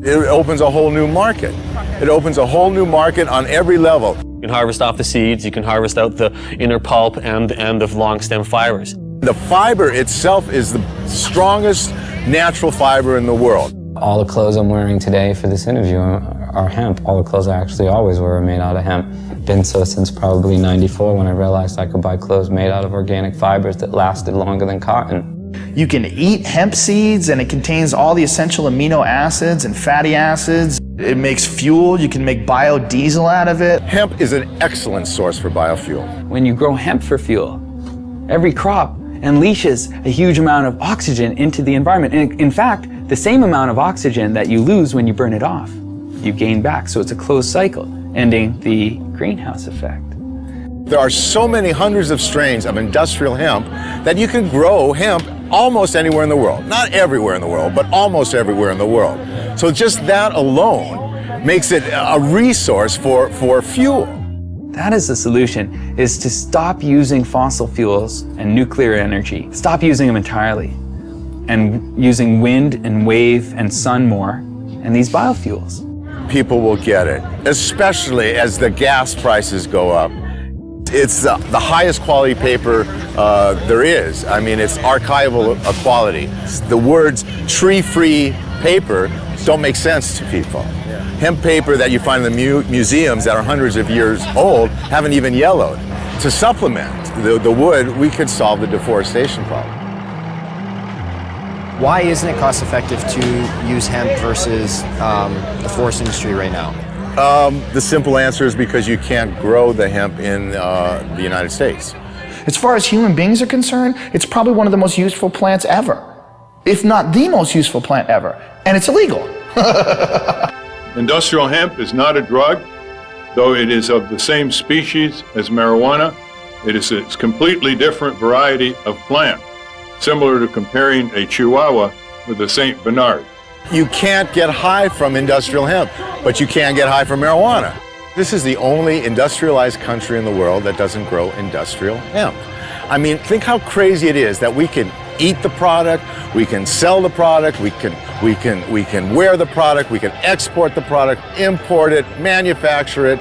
It opens a whole new market. It opens a whole new market on every level.
You can harvest off the seeds, you can harvest out the inner pulp and the long stem fibers.
The fiber itself is the strongest natural fiber in the world.
All the clothes I'm wearing today for this interview are hemp. All the clothes I actually always wear are made out of hemp. Been so since probably '94, when I realized I could buy clothes made out of organic fibers that lasted longer than cotton.
You can eat hemp seeds, and it contains all the essential amino acids and fatty acids. It makes fuel. You can make biodiesel out of it.
Hemp is an excellent source for biofuel.
When you grow hemp for fuel, every crop unleashes a huge amount of oxygen into the environment. And in fact, the same amount of oxygen that you lose when you burn it off, you gain back. So it's a closed cycle, ending the greenhouse effect.
There are so many hundreds of strains of industrial hemp that you can grow hemp almost anywhere in the world. Not everywhere in the world, but almost everywhere in the world. So just that alone makes it a resource for fuel.
That is the solution, is to stop using fossil fuels and nuclear energy. Stop using them entirely, and using wind and wave and sun more, and these biofuels.
People will get it, especially as the gas prices go up. It's the highest quality paper there is. I mean, it's archival quality. The words tree-free paper don't make sense to people. Hemp paper that you find in the museums that are hundreds of years old haven't even yellowed. To supplement the wood, we could solve the deforestation problem.
Why isn't it cost effective to use hemp versus the forest industry right now?
The simple answer is because you can't grow the hemp in the United States.
As far as human beings are concerned, it's probably one of the most useful plants ever, if not the most useful plant ever, and it's illegal.
Industrial hemp is not a drug, though it is of the same species as marijuana. It is a completely different variety of plant, similar to comparing a Chihuahua with a St. Bernard.
You can't get high from industrial hemp, but you can get high from marijuana. This is the only industrialized country in the world that doesn't grow industrial hemp. I mean, think how crazy it is that we can eat the product, we can sell the product, we can wear the product, we can export the product, import it, manufacture it,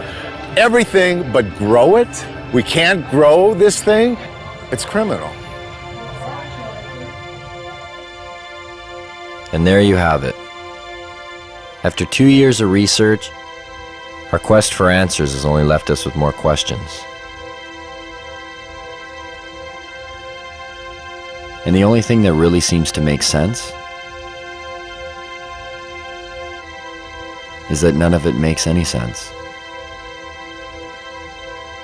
everything but grow it. We can't grow this thing. It's criminal.
And there you have it. After 2 years of research, our quest for answers has only left us with more questions. And the only thing that really seems to make sense is that none of it makes any sense.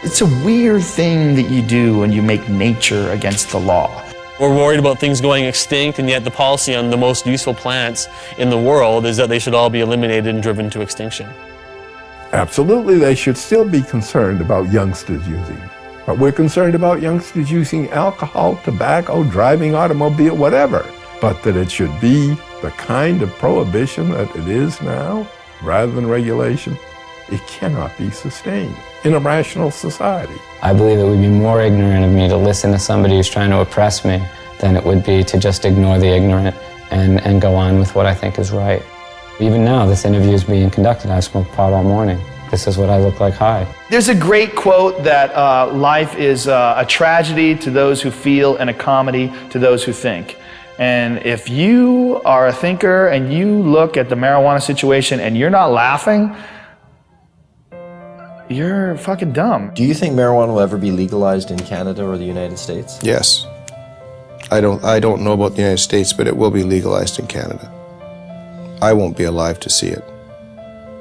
It's a weird thing that you do when you make nature against the law.
We're worried about things going extinct, and yet the policy on the most useful plants in the world is that they should all be eliminated and driven to extinction.
Absolutely, they should still be concerned about youngsters using it. But we're concerned about youngsters using alcohol, tobacco, driving automobile, whatever. But that it should be the kind of prohibition that it is now, rather than regulation, it cannot be sustained in a rational society.
I believe it would be more ignorant of me to listen to somebody who's trying to oppress me than it would be to just ignore the ignorant and go on with what I think is right. Even now, this interview is being conducted. I've smoked pot all morning. This is what I look like high.
There's a great quote that life is a tragedy to those who feel and a comedy to those who think. And if you are a thinker and you look at the marijuana situation and you're not laughing, you're fucking dumb.
Do you think marijuana will ever be legalized in Canada or the United States?
Yes. I don't know about the United States, but it will be legalized in Canada. I won't be alive to see it.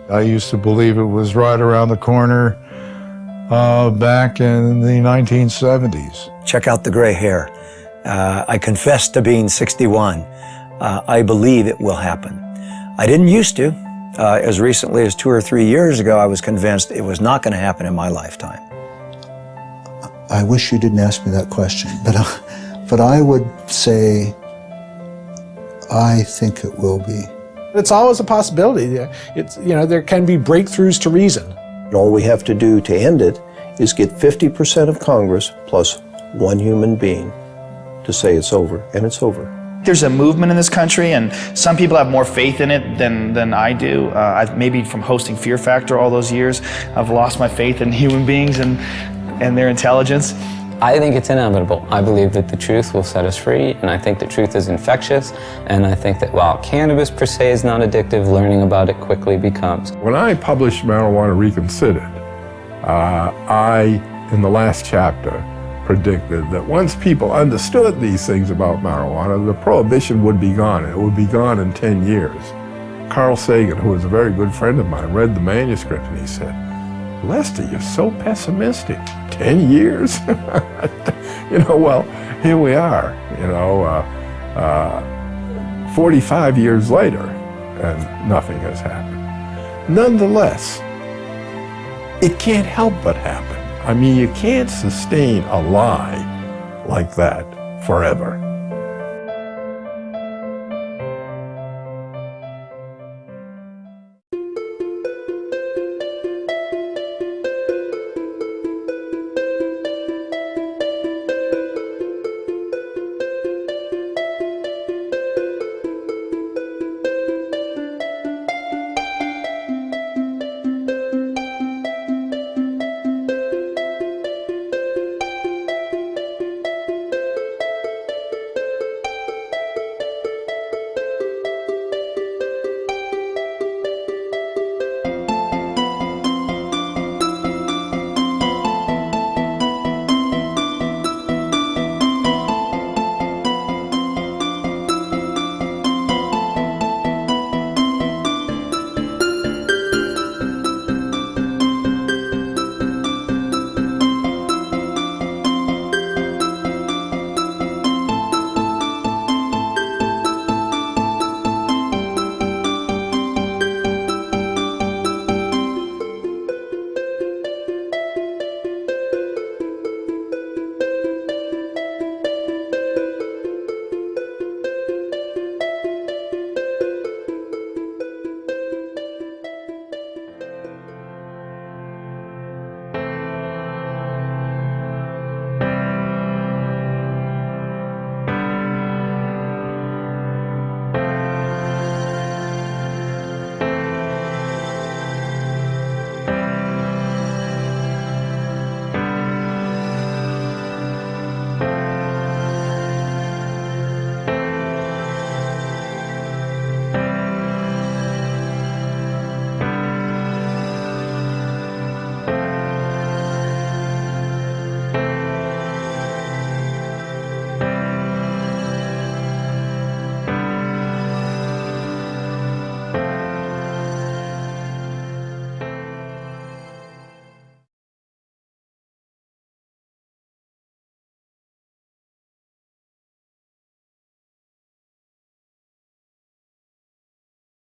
I used to believe it was right around the corner back in the 1970s.
Check out the gray hair. I confess to being 61. I believe it will happen. I didn't used to. As recently as 2 or 3 years ago, I was convinced it was not going to happen in my lifetime.
I wish you didn't ask me that question, but I would say I think it will be.
It's always a possibility. It's, there can be breakthroughs to reason.
All we have to do to end it is get 50% of Congress plus one human being to say it's over, and it's over.
There's a movement in this country, and some people have more faith in it than I do. Maybe from hosting Fear Factor all those years, I've lost my faith in human beings and their intelligence.
I think it's inevitable. I believe that the truth will set us free, and I think the truth is infectious, and I think that while cannabis per se is not addictive, learning about it quickly becomes.
When I published Marijuana Reconsidered, I, in the last chapter, predicted that once people understood these things about marijuana, the prohibition would be gone. It would be gone in 10 years. Carl Sagan, who was a very good friend of mine, read the manuscript and he said, "Lester, you're so pessimistic. 10 years?" Well, here we are, 45 years later, and nothing has happened. Nonetheless, it can't help but happen. I mean, you can't sustain a lie like that forever.